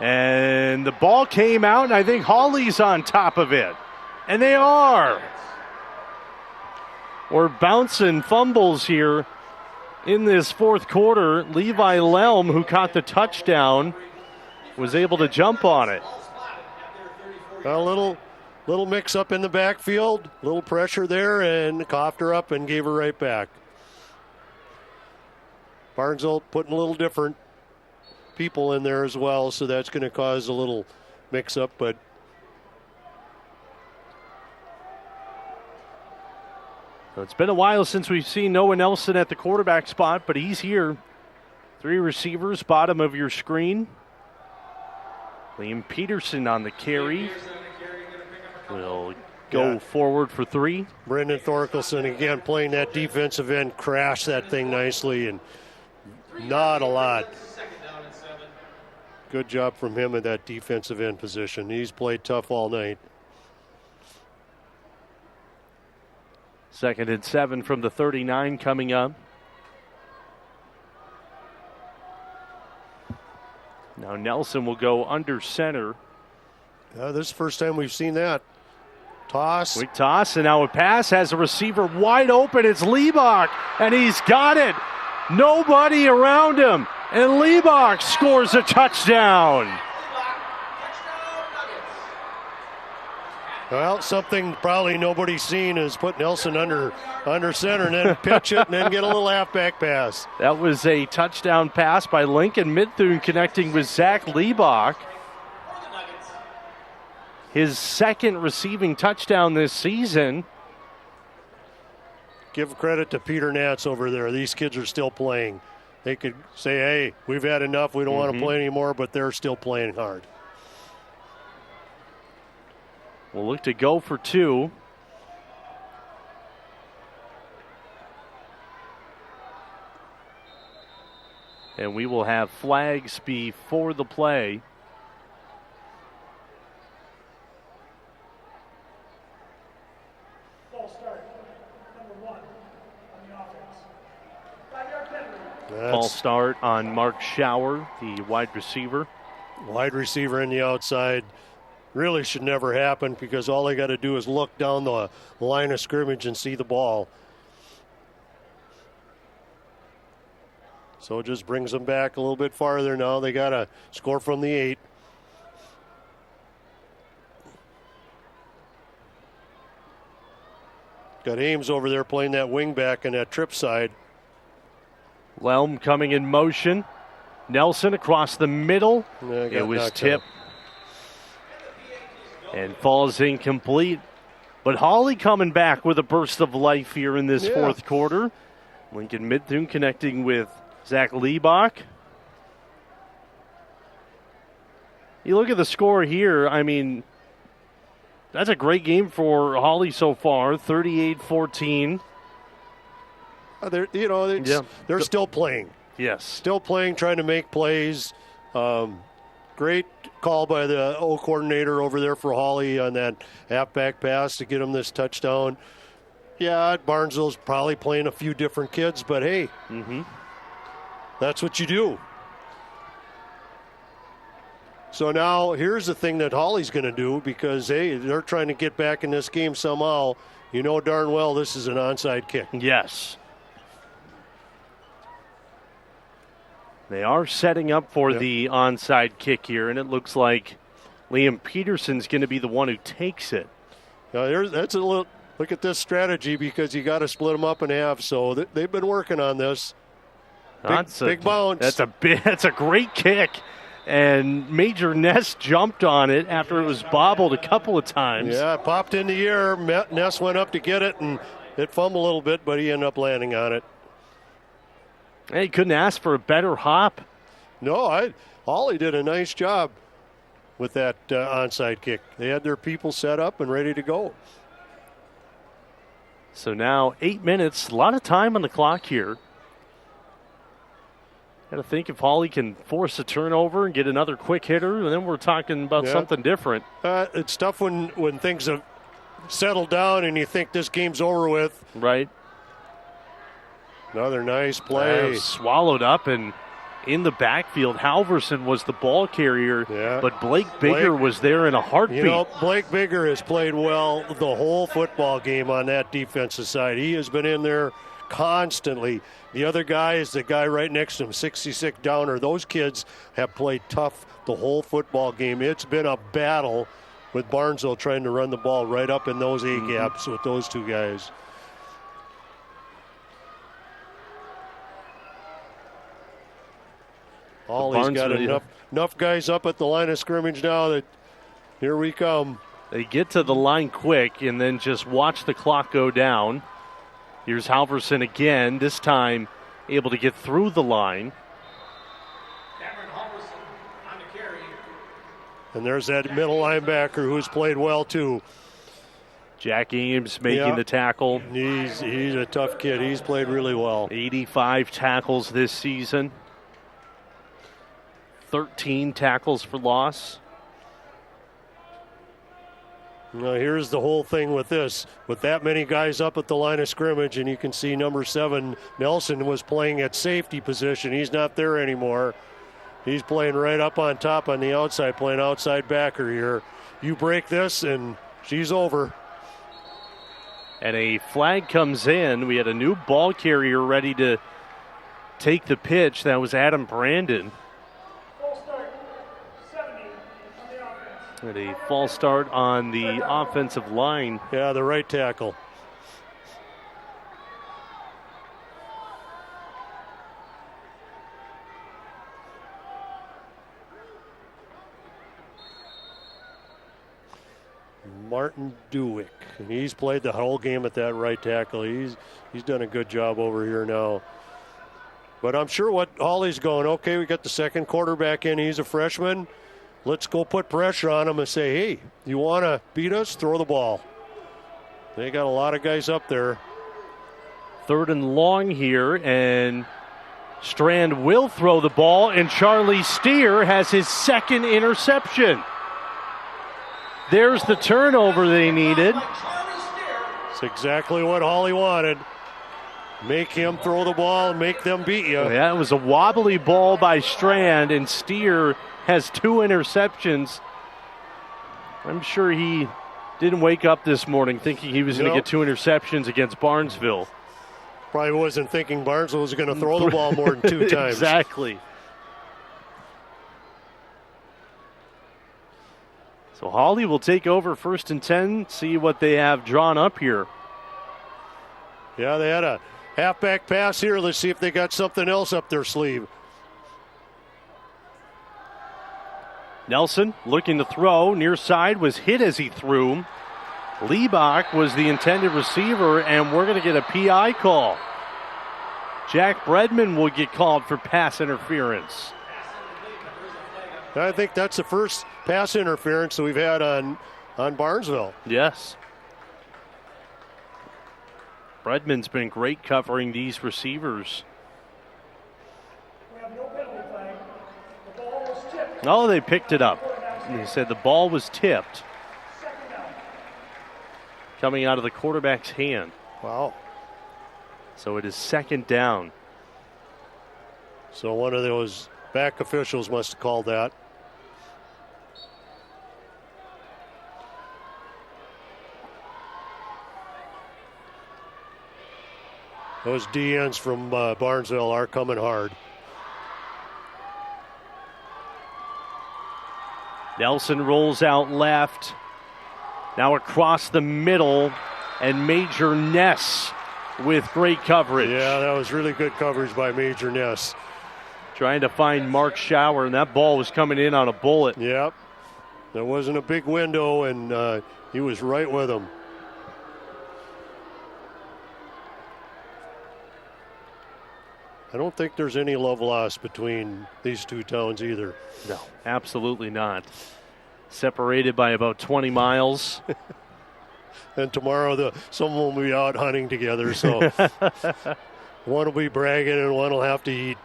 And the ball came out, and I think Hawley's on top of it. And they are. We're bouncing fumbles here in this 4th quarter. Levi Lelm, who caught the touchdown, was able to jump on it. A little mix up in the backfield, little pressure there, and coughed her up and gave her right back. Barnesville putting a little different people in there as well, so that's going to cause a little mix-up, but it's been a while since we've seen Noah Nelson at the quarterback spot, but he's here. 3 receivers, bottom of your screen. Liam Peterson on the carry. Will go forward for 3. Brendan Thorkelson again playing that defensive end, crashed that thing nicely, and not a lot. Good job from him at that defensive end position. He's played tough all night. 2nd and 7 from the 39 coming up. Now Nelson will go under center. This is the first time we've seen that. Toss. Quick toss, and now a pass has a receiver wide open. It's Liebach, and he's got it. Nobody around him, and Liebach scores a touchdown. Well, something probably nobody's seen is put Nelson under center and then pitch it and then get a little halfback pass. That was a touchdown pass by Lincoln Midthune connecting with Zach Liebach. His 2nd receiving touchdown this season. Give credit to Peter Nats over there. These kids are still playing. They could say, hey, we've had enough. We don't want to play anymore, but they're still playing hard. We'll look to go for 2. And we will have flags before the play. False start on Mark Schauer, the wide receiver. Wide receiver in the outside. Really should never happen because all they got to do is look down the line of scrimmage and see the ball. So it just brings them back a little bit farther now. They got to score from the 8. Got Ames over there playing that wing back and that trip side. Lelm coming in motion. Nelson across the middle. It was tipped and falls incomplete. But Hawley coming back with a burst of life here in this fourth quarter. Lincoln Midtoon connecting with Zach Liebach. You look at the score here, I mean, that's a great game for Hawley so far, 38-14. They're still playing. Yes. Still playing, trying to make plays. Great call by the O coordinator over there for Hawley on that halfback pass to get him this touchdown. Yeah, Barnesville's probably playing a few different kids, but hey, that's what you do. So now here's the thing that Hawley's going to do, because, hey, they're trying to get back in this game somehow. You know darn well this is an onside kick. Yes. They are setting up for the onside kick here, and it looks like Liam Peterson's going to be the one who takes it. That's a little look at this strategy, because you got to split them up in half. So they've been working on this. Big bounce. That's a great kick, and Major Ness jumped on it after it was bobbled a couple of times. Yeah, it popped in the air. Ness went up to get it, and it fumbled a little bit, but he ended up landing on it. He couldn't ask for a better hop. No, Hawley did a nice job with that onside kick. They had their people set up and ready to go. So now 8 minutes, a lot of time on the clock here. Got to think if Hawley can force a turnover and get another quick hitter, and then we're talking about something different. It's tough when things have settled down and you think this game's over with. Right. Another nice play. Swallowed up and in the backfield. Halverson was the ball carrier, but Blake Bigger was there in a heartbeat. You know, Blake Bigger has played well the whole football game on that defensive side. He has been in there constantly. The other guy is the guy right next to him, 66 Downer. Those kids have played tough the whole football game. It's been a battle with Barnesville trying to run the ball right up in those A-gaps with those two guys. Hawley's got enough guys up at the line of scrimmage now that here we come. They get to the line quick and then just watch the clock go down. Here's Halverson again, this time able to get through the line. Cameron Halverson on the carry. And there's that middle linebacker who's played well too. Jack Ames making the tackle. He's a tough kid. He's played really well. 85 tackles this season. 13 tackles for loss. Now here's the whole thing with this. With that many guys up at the line of scrimmage, and you can see number 7, Nelson, was playing at safety position. He's not there anymore. He's playing right up on top on the outside, playing outside backer here. You break this, and she's over. And a flag comes in. We had a new ball carrier ready to take the pitch. That was Adam Brandon. And a false start on the offensive line. Yeah, the right tackle. Martin Dewick. And he's played the whole game at that right tackle. He's done a good job over here now. But I'm sure what Hawley's going, okay, we got the second quarterback in. He's a freshman. Let's go put pressure on him and say, hey, you want to beat us? Throw the ball. They got a lot of guys up there. 3rd and long here, and Strand will throw the ball, and Charlie Steer has his second interception. There's the turnover they needed. It's exactly what Hawley wanted. Make him throw the ball and make them beat you. Yeah, it was a wobbly ball by Strand, and Steer has 2 interceptions. I'm sure he didn't wake up this morning thinking he was going to get 2 interceptions against Barnesville. Probably wasn't thinking Barnesville was going to throw the ball more than 2 times. Exactly. So Hawley will take over 1st and 10, see what they have drawn up here. Yeah, they had a halfback pass here. Let's see if they got something else up their sleeve. Nelson looking to throw. Near side was hit as he threw. Liebach was the intended receiver, and we're going to get a PI call. Jack Bredman will get called for pass interference. I think that's the first pass interference that we've had on Barnesville. Yes. Bredman's been great covering these receivers. Oh, they picked it up. They said the ball was tipped. Coming out of the quarterback's hand. Wow. So it is second down. So one of those back officials must have called that. Those DNs from Barnesville are coming hard. Nelson rolls out left. Now across the middle, and Major Ness with great coverage. Yeah, that was really good coverage by Major Ness. Trying to find Mark Schauer, and that ball was coming in on a bullet. Yep. There wasn't a big window, and he was right with him. I don't think there's any love lost between these two towns either. No, absolutely not. Separated by about 20 miles. And tomorrow someone will be out hunting together, so one will be bragging and one will have to eat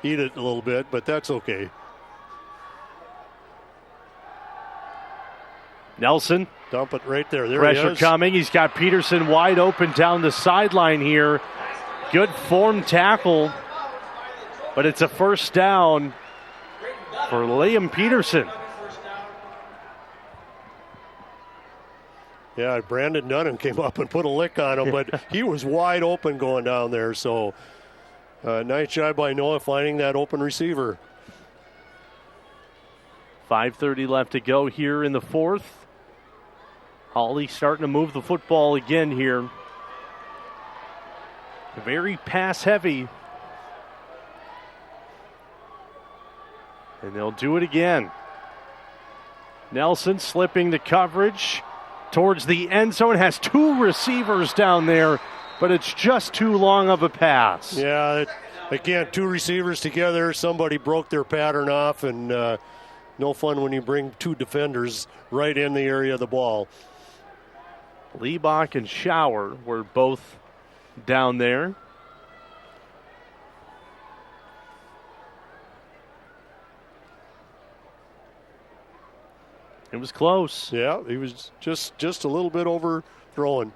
it a little bit, but that's okay. Nelson. Dump it right there. There Pressure he is. coming. He's got Peterson wide open down the sideline here. Good form tackle, but it's a first down for Liam Peterson. Yeah, Brandon Dunham came up and put a lick on him, but he was wide open going down there. So nice job by Noah finding that open receiver. 5:30 left to go here in the fourth. Hawley starting to move the football again here. Very pass heavy. And they'll do it again. Nelson slipping the coverage towards the end zone. Has two receivers down there, but it's just too long of a pass. Yeah, again, two receivers together. Somebody broke their pattern off, and no fun when you bring two defenders right in the area of the ball. Liebach and Schauer were both down there. It was close. Yeah, he was just a little bit overthrown.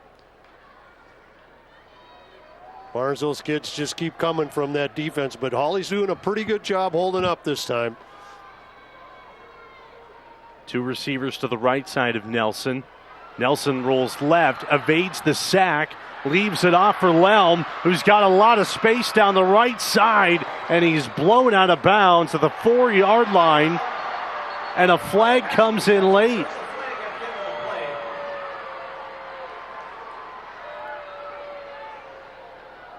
Barnesville's kids just keep coming from that defense, but Hawley's doing a pretty good job holding up this time. Two receivers to the right side of Nelson. Nelson rolls left, evades the sack, leaves it off for Lelm, who's got a lot of space down the right side, and he's blown out of bounds at the 4-yard line, and a flag comes in late.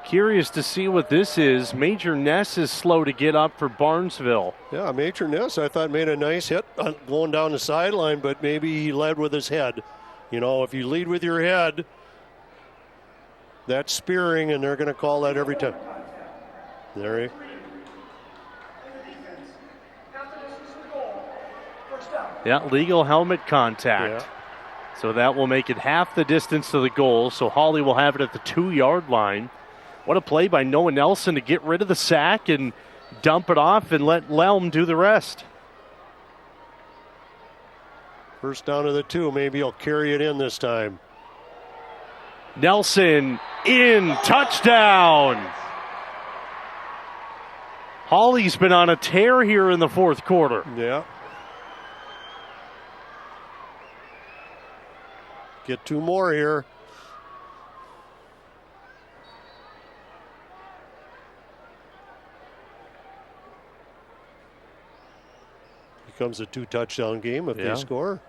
Curious to see what this is. Major Ness is slow to get up for Barnesville. Yeah, Major Ness, I thought, made a nice hit going down the sideline, but maybe he led with his head. You know, if you lead with your head, that's spearing, and they're going to call that every time. There he. Yeah, legal helmet contact. Yeah. So that will make it half the distance to the goal. So Hawley will have it at the 2-yard line. What a play by Noah Nelson to get rid of the sack and dump it off and let Lelm do the rest. First down to the 2. Maybe he'll carry it in this time. Nelson in, touchdown. Hawley's been on a tear here in the fourth quarter. Yeah. Get two more here. Becomes a 2-touchdown game if they score.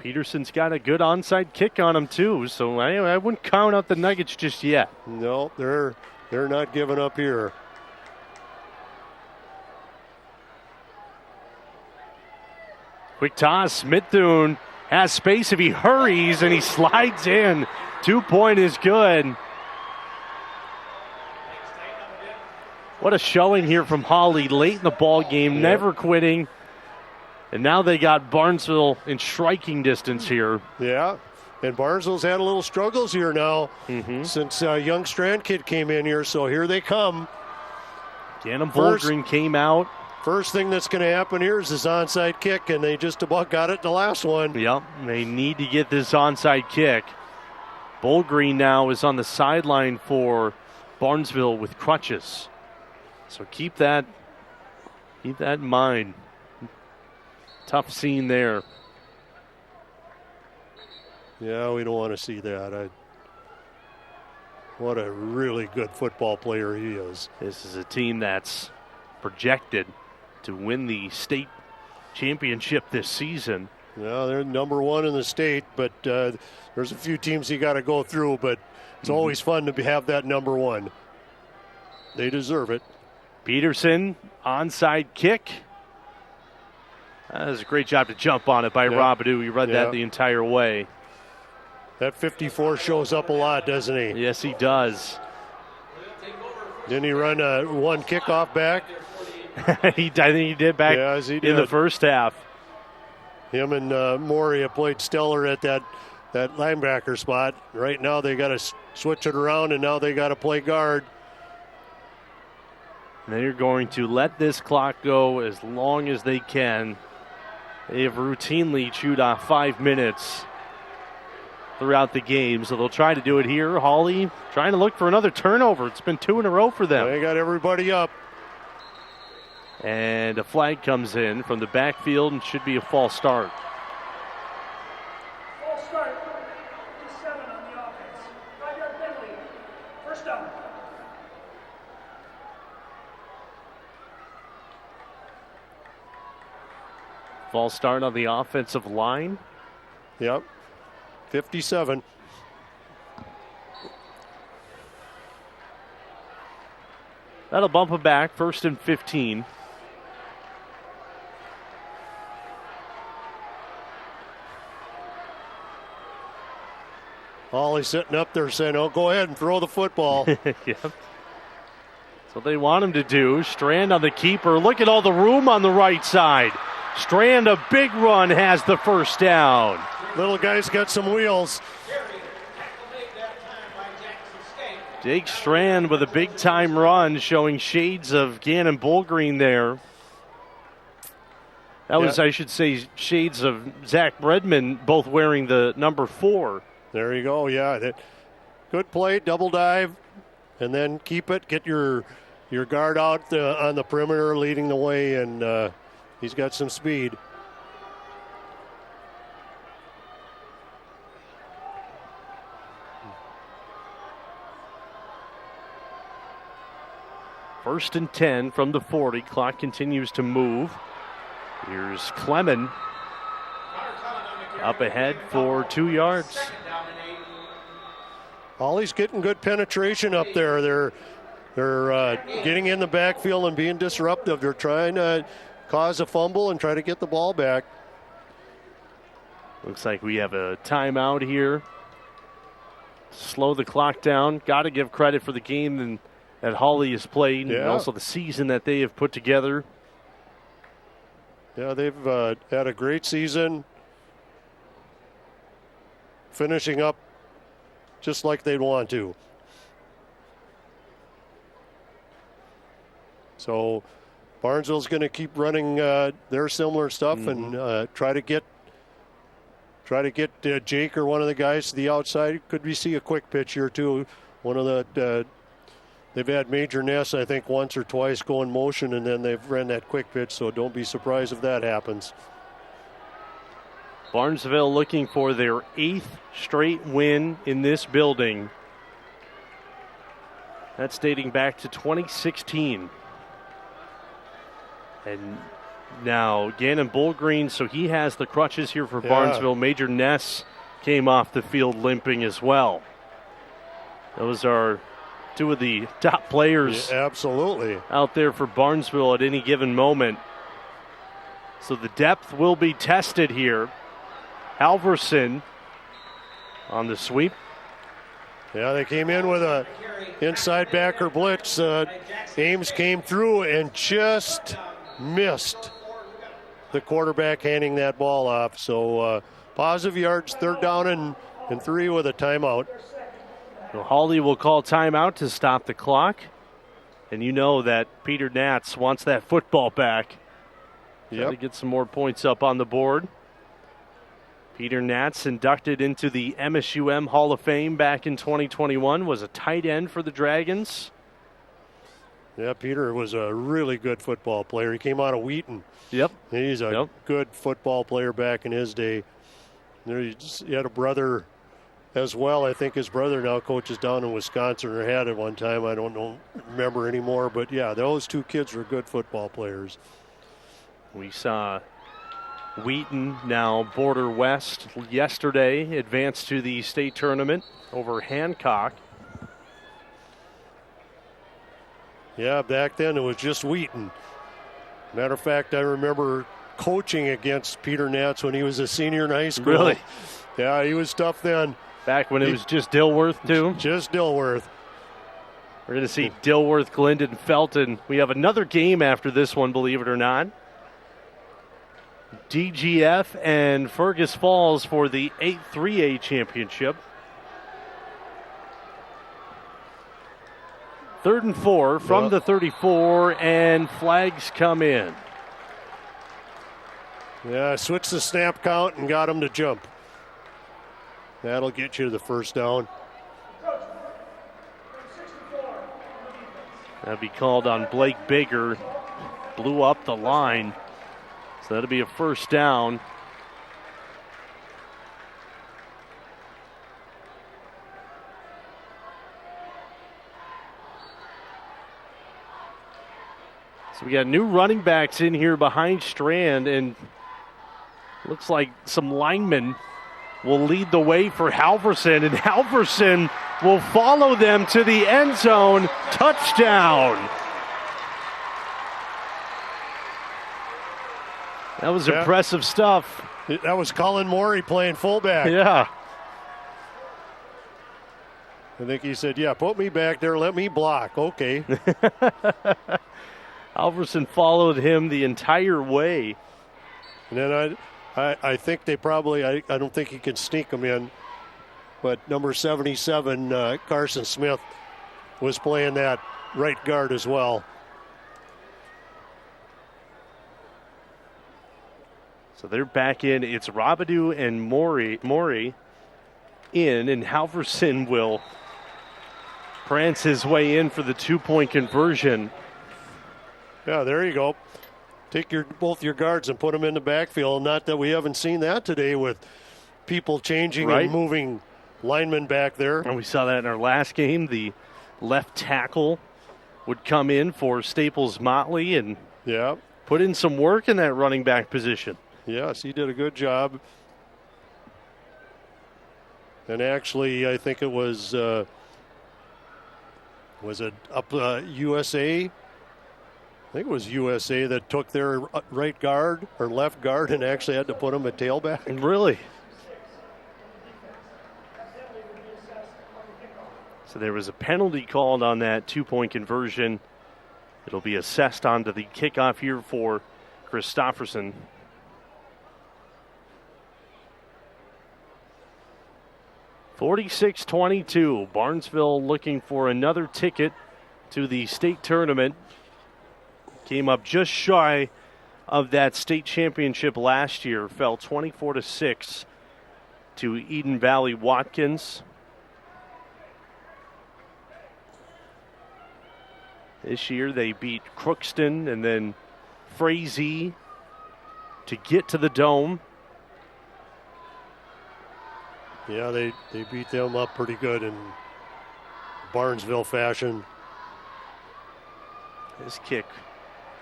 Peterson's got a good onside kick on him, too, so I wouldn't count out the Nuggets just yet. No, they're not giving up here. Quick toss. Smithune has space if he hurries, and he slides in. 2-point is good. What a showing here from Hawley late in the ball game, never quitting. And now they got Barnesville in striking distance here. Yeah, and Barnesville's had a little struggles here now since young Strand kid came in here, so here they come. Gannon Bullgreen came out. First thing that's going to happen here is this onside kick, and they just about got it in the last one. Yep, they need to get this onside kick. Bullgreen now is on the sideline for Barnesville with crutches. So keep that in mind. Tough scene there. Yeah, we don't want to see that. What a really good football player he is. This is a team that's projected to win the state championship this season. Yeah, they're number one in the state, but there's a few teams you got to go through, but it's always fun to have that number one. They deserve it. Peterson, onside kick. That was a great job to jump on it by Robidoux. He read that the entire way. That 54 shows up a lot, doesn't he? Yes, he does. Didn't he run one kickoff back? I think he did back in the first half. Him and Maury have played stellar at that linebacker spot. Right now they got to switch it around, and now they got to play guard. They're going to let this clock go as long as they can. They have routinely chewed off 5 minutes throughout the game, so they'll try to do it here. Hawley trying to look for another turnover. It's been 2 in a row for them. They got everybody up. And a flag comes in from the backfield and should be a false start. False start. 7 on the offense. 5-yard penalty. First down. False start on the offensive line. Yep. 57. That'll bump him back. 1st and 15. Hawley sitting up there saying, oh, go ahead and throw the football. Yep. So they want him to do. Strand on the keeper. Look at all the room on the right side. Strand, a big run, has the first down. Little guy's got some wheels. Jake Strand with a big-time run, showing shades of Gannon Bullgreen there. That was, I should say, shades of Zach Bredman, both wearing the number 4. There you go, yeah. Good play, double dive, and then keep it. Get your guard out on the perimeter, leading the way, and he's got some speed. First and 10 from the 40. Clock continues to move. Here's Clemens up ahead for 2 yards. Hawley's getting good penetration up there. They're getting in the backfield and being disruptive. They're trying to cause a fumble and try to get the ball back. Looks like we have a timeout here. Slow the clock down. Got to give credit for the game that Hawley has played, and also the season that they have put together. Yeah, they've had a great season, finishing up just like they'd want to. So Barnesville's going to keep running their similar stuff and try to get Jake or one of the guys to the outside. Could we see a quick pitch here too? One of the they've had Major Ness, I think, once or twice go in motion, and then they've ran that quick pitch, so don't be surprised if that happens. Barnesville looking for their 8th straight win in this building. That's dating back to 2016. And Now, Gannon Bullgreen, so he has the crutches here for Barnesville. Major Ness came off the field limping as well. Those are two of the top players absolutely out there for Barnesville at any given moment. So the depth will be tested here. Halverson on the sweep. Yeah, they came in with a inside backer blitz. Ames came through and just missed the quarterback handing that ball off. So positive yards, 3rd down and 3 with a timeout. Well, Hawley will call timeout to stop the clock. And you know that Peter Nats wants that football back. Try to get some more points up on the board. Peter Nats, inducted into the MSUM Hall of Fame back in 2021, was a tight end for the Dragons. Yeah, Peter was a really good football player. He came out of Wheaton. Yep. He's a good football player back in his day. He had a brother as well. I think his brother now coaches down in Wisconsin, or had at one time. I don't remember anymore. But, yeah, those 2 kids were good football players. We saw Wheaton, now Border West, yesterday advanced to the state tournament over Hancock. Yeah, back then it was just Wheaton. Matter of fact, I remember coaching against Peter Nats when he was a senior in high school. Really? Yeah, he was tough then. Back when it was just Dilworth, too? Just Dilworth. We're going to see Dilworth, Glendon, Felton. We have another game after this one, believe it or not. DGF and Fergus Falls for the 8-3A championship. 3rd and 4 from the 34, and flags come in. Yeah, switched the snap count and got him to jump. That'll get you to the 1st down. That'll be called on Blake Baker. Blew up the line. So that'll be a 1st down. So we got new running backs in here behind Strand, and looks like some linemen will lead the way for Halverson, and Halverson will follow them to the end zone. Touchdown. That was impressive stuff. That was Colin Morey playing fullback. Yeah. I think he said, yeah, put me back there, let me block. Okay. Halverson followed him the entire way. And then I think they probably, I don't think he can sneak them in, but number 77, Carson Smith, was playing that right guard as well. So they're back in. It's Robidoux and Morey in, and Halverson will prance his way in for the 2-point conversion. Yeah, there you go. Take both your guards and put them in the backfield. Not that we haven't seen that today with people changing and moving linemen back there. And we saw that in our last game. The left tackle would come in for Staples Motley and put in some work in that running back position. Yes, he did a good job. And actually, I think it was it USA? I think it was USA that took their right guard or left guard and actually had to put him at tailback. Really? So there was a penalty called on that 2-point conversion. It'll be assessed onto the kickoff here for Christofferson. (46-22). Barnesville looking for another ticket to the state tournament. Came up just shy of that state championship last year. Fell 24-6 to Eden Valley Watkins. This year they beat Crookston and then Frazee to get to the Dome. Yeah, they beat them up pretty good in Barnesville fashion. This kick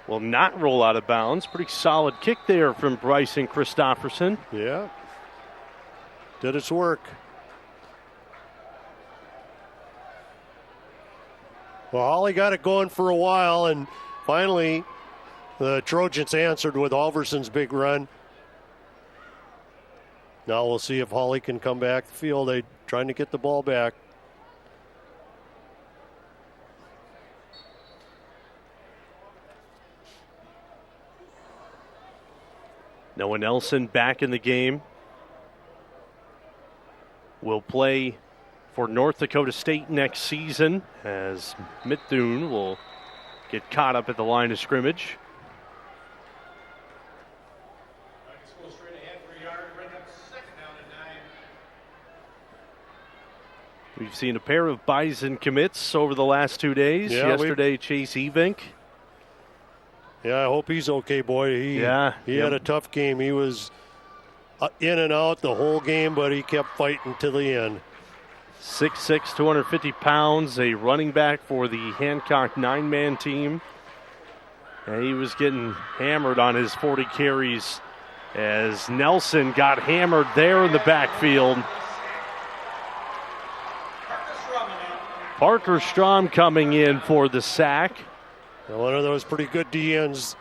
will not roll out of bounds. Pretty solid kick there from Bryson Christopherson. Yeah. Did its work. Well, Hawley got it going for a while, and finally the Trojans answered with Halverson's big run. Now we'll see if Hawley can come back the field. They're trying to get the ball back. Noah Nelson back in the game. Will play for North Dakota State next season as Mithun will get caught up at the line of scrimmage. We've seen a pair of Bison commits over the last 2 days. Yeah, yesterday, Chase Evink. Yeah, I hope he's okay, boy. He had a tough game. He was in and out the whole game, but he kept fighting to the end. 6'6", 250 pounds, a running back for the Hancock 9-man team. And he was getting hammered on his 40 carries as Nelson got hammered there in the backfield. Parker Strom coming in for the sack. One of those pretty good DNs.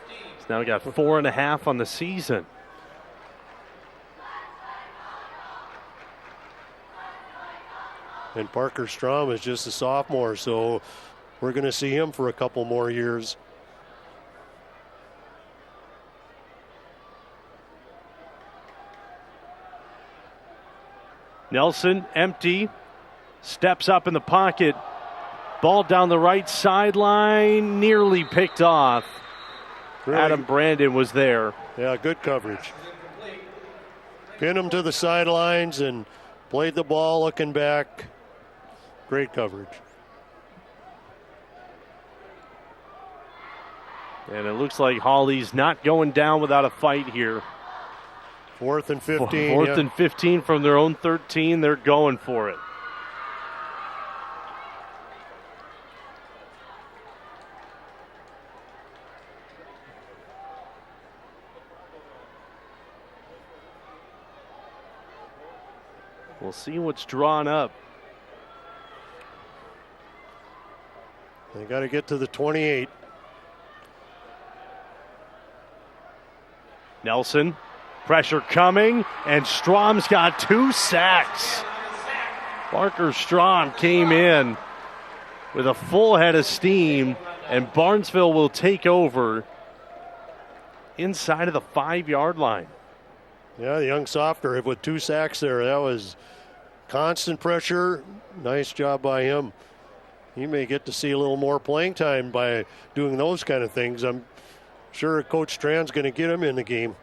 He's now got 4.5 on the season. And Parker Strom is just a sophomore, so we're going to see him for a couple more years. Nelson, empty, steps up in the pocket. Ball down the right sideline, nearly picked off. Really? Adam Brandon was there. Yeah, good coverage. Pinned him to the sidelines and played the ball looking back. Great coverage. And it looks like Hawley's not going down without a fight here. 4th and 15. Fourth and 15 from their own 13. They're going for it. We'll see what's drawn up. They got to get to the 28. Nelson, pressure coming, and Strom's got 2 sacks. Parker Strom came in with a full head of steam, and Barnesville will take over inside of the 5-yard line. Yeah, the young sophomore with 2 sacks there. That was constant pressure. Nice job by him. He may get to see a little more playing time by doing those kind of things. I'm sure Coach Strand's going to get him in the game.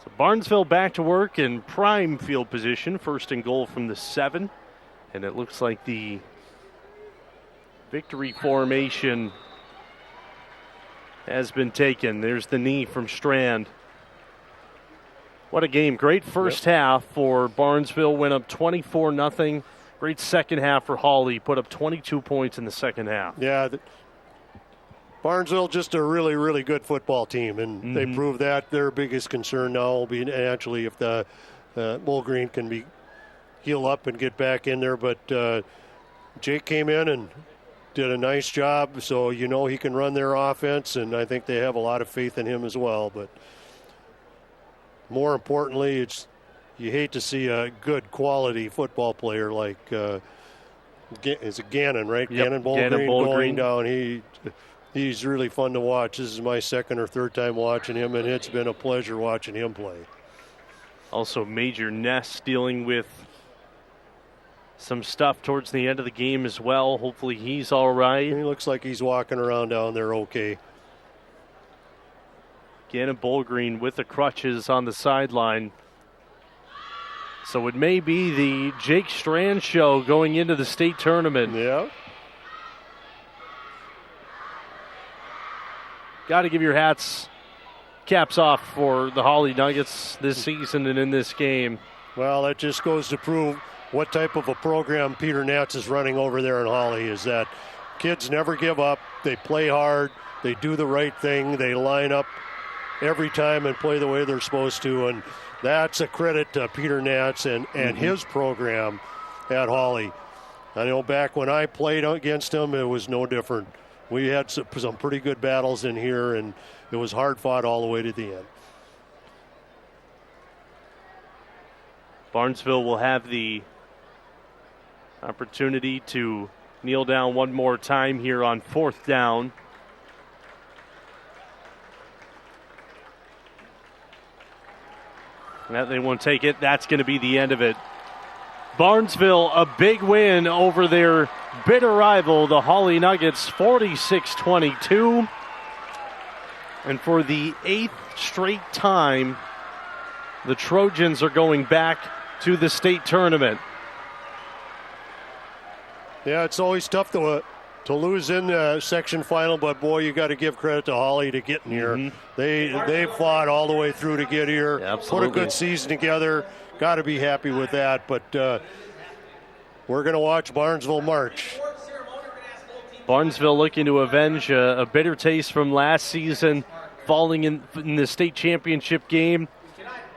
So Barnesville back to work in prime field position. 1st and goal from the 7. And it looks like the victory formation has been taken. There's the knee from Strand. What a game. Great first half for Barnesville. Went up 24-0. Great second half for Hawley. Put up 22 points in the second half. Yeah, Barnesville just a really, really good football team, and they proved that. Their biggest concern now will be actually if the Bull Green can heal up and get back in there. But Jake came in and did a nice job, so you know he can run their offense, and I think they have a lot of faith in him as well. But more importantly, you hate to see a good quality football player like is it Gannon, right? Yep. Gannon Ballgreen going down. He's really fun to watch. This is my 2nd or 3rd time watching him, and it's been a pleasure watching him play. Also, Major Ness dealing with some stuff towards the end of the game as well. Hopefully he's all right. He looks like he's walking around down there okay. Gannon Ballgreen with the crutches on the sideline. So it may be the Jake Strand show going into the state tournament. Yeah. Got to give your hats caps off for the Hawley Nuggets this season and in this game. Well, that just goes to prove what type of a program Peter Nats is running over there in Hawley, is that kids never give up. They play hard. They do the right thing. They line up every time and play the way they're supposed to. And that's a credit to Peter Nats and his program at Hawley. I know back when I played against him, it was no different. We had some pretty good battles in here, and it was hard fought all the way to the end. Barnesville will have the opportunity to kneel down one more time here on 4th down. That they won't take it. That's going to be the end of it. Barnesville, a big win over their bitter rival, the Hawley Nuggets, 46-22. And for the 8th straight time, the Trojans are going back to the state tournament. Yeah, it's always tough to lose in the section final, but boy, you got to give credit to Hawley to getting here. They fought all the way through to get here. Yeah, put a good season together. Got to be happy with that. But we're going to watch Barnesville march. Barnesville looking to avenge a bitter taste from last season, falling in the state championship game.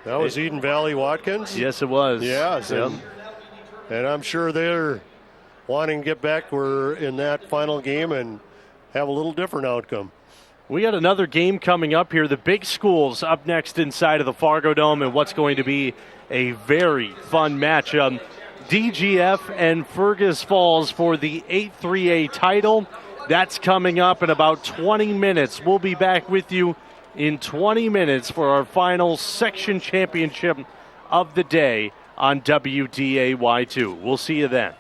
That was Eden Valley Watkins? Yes, it was. Yes. Yep. And I'm sure they're wanting to get back in that final game and have a little different outcome. We got another game coming up here. The big schools up next inside of the Fargo Dome, and what's going to be a very fun matchup. DGF and Fergus Falls for the 8-3A title. That's coming up in about 20 minutes. We'll be back with you in 20 minutes for our final section championship of the day on WDAY2. We'll see you then.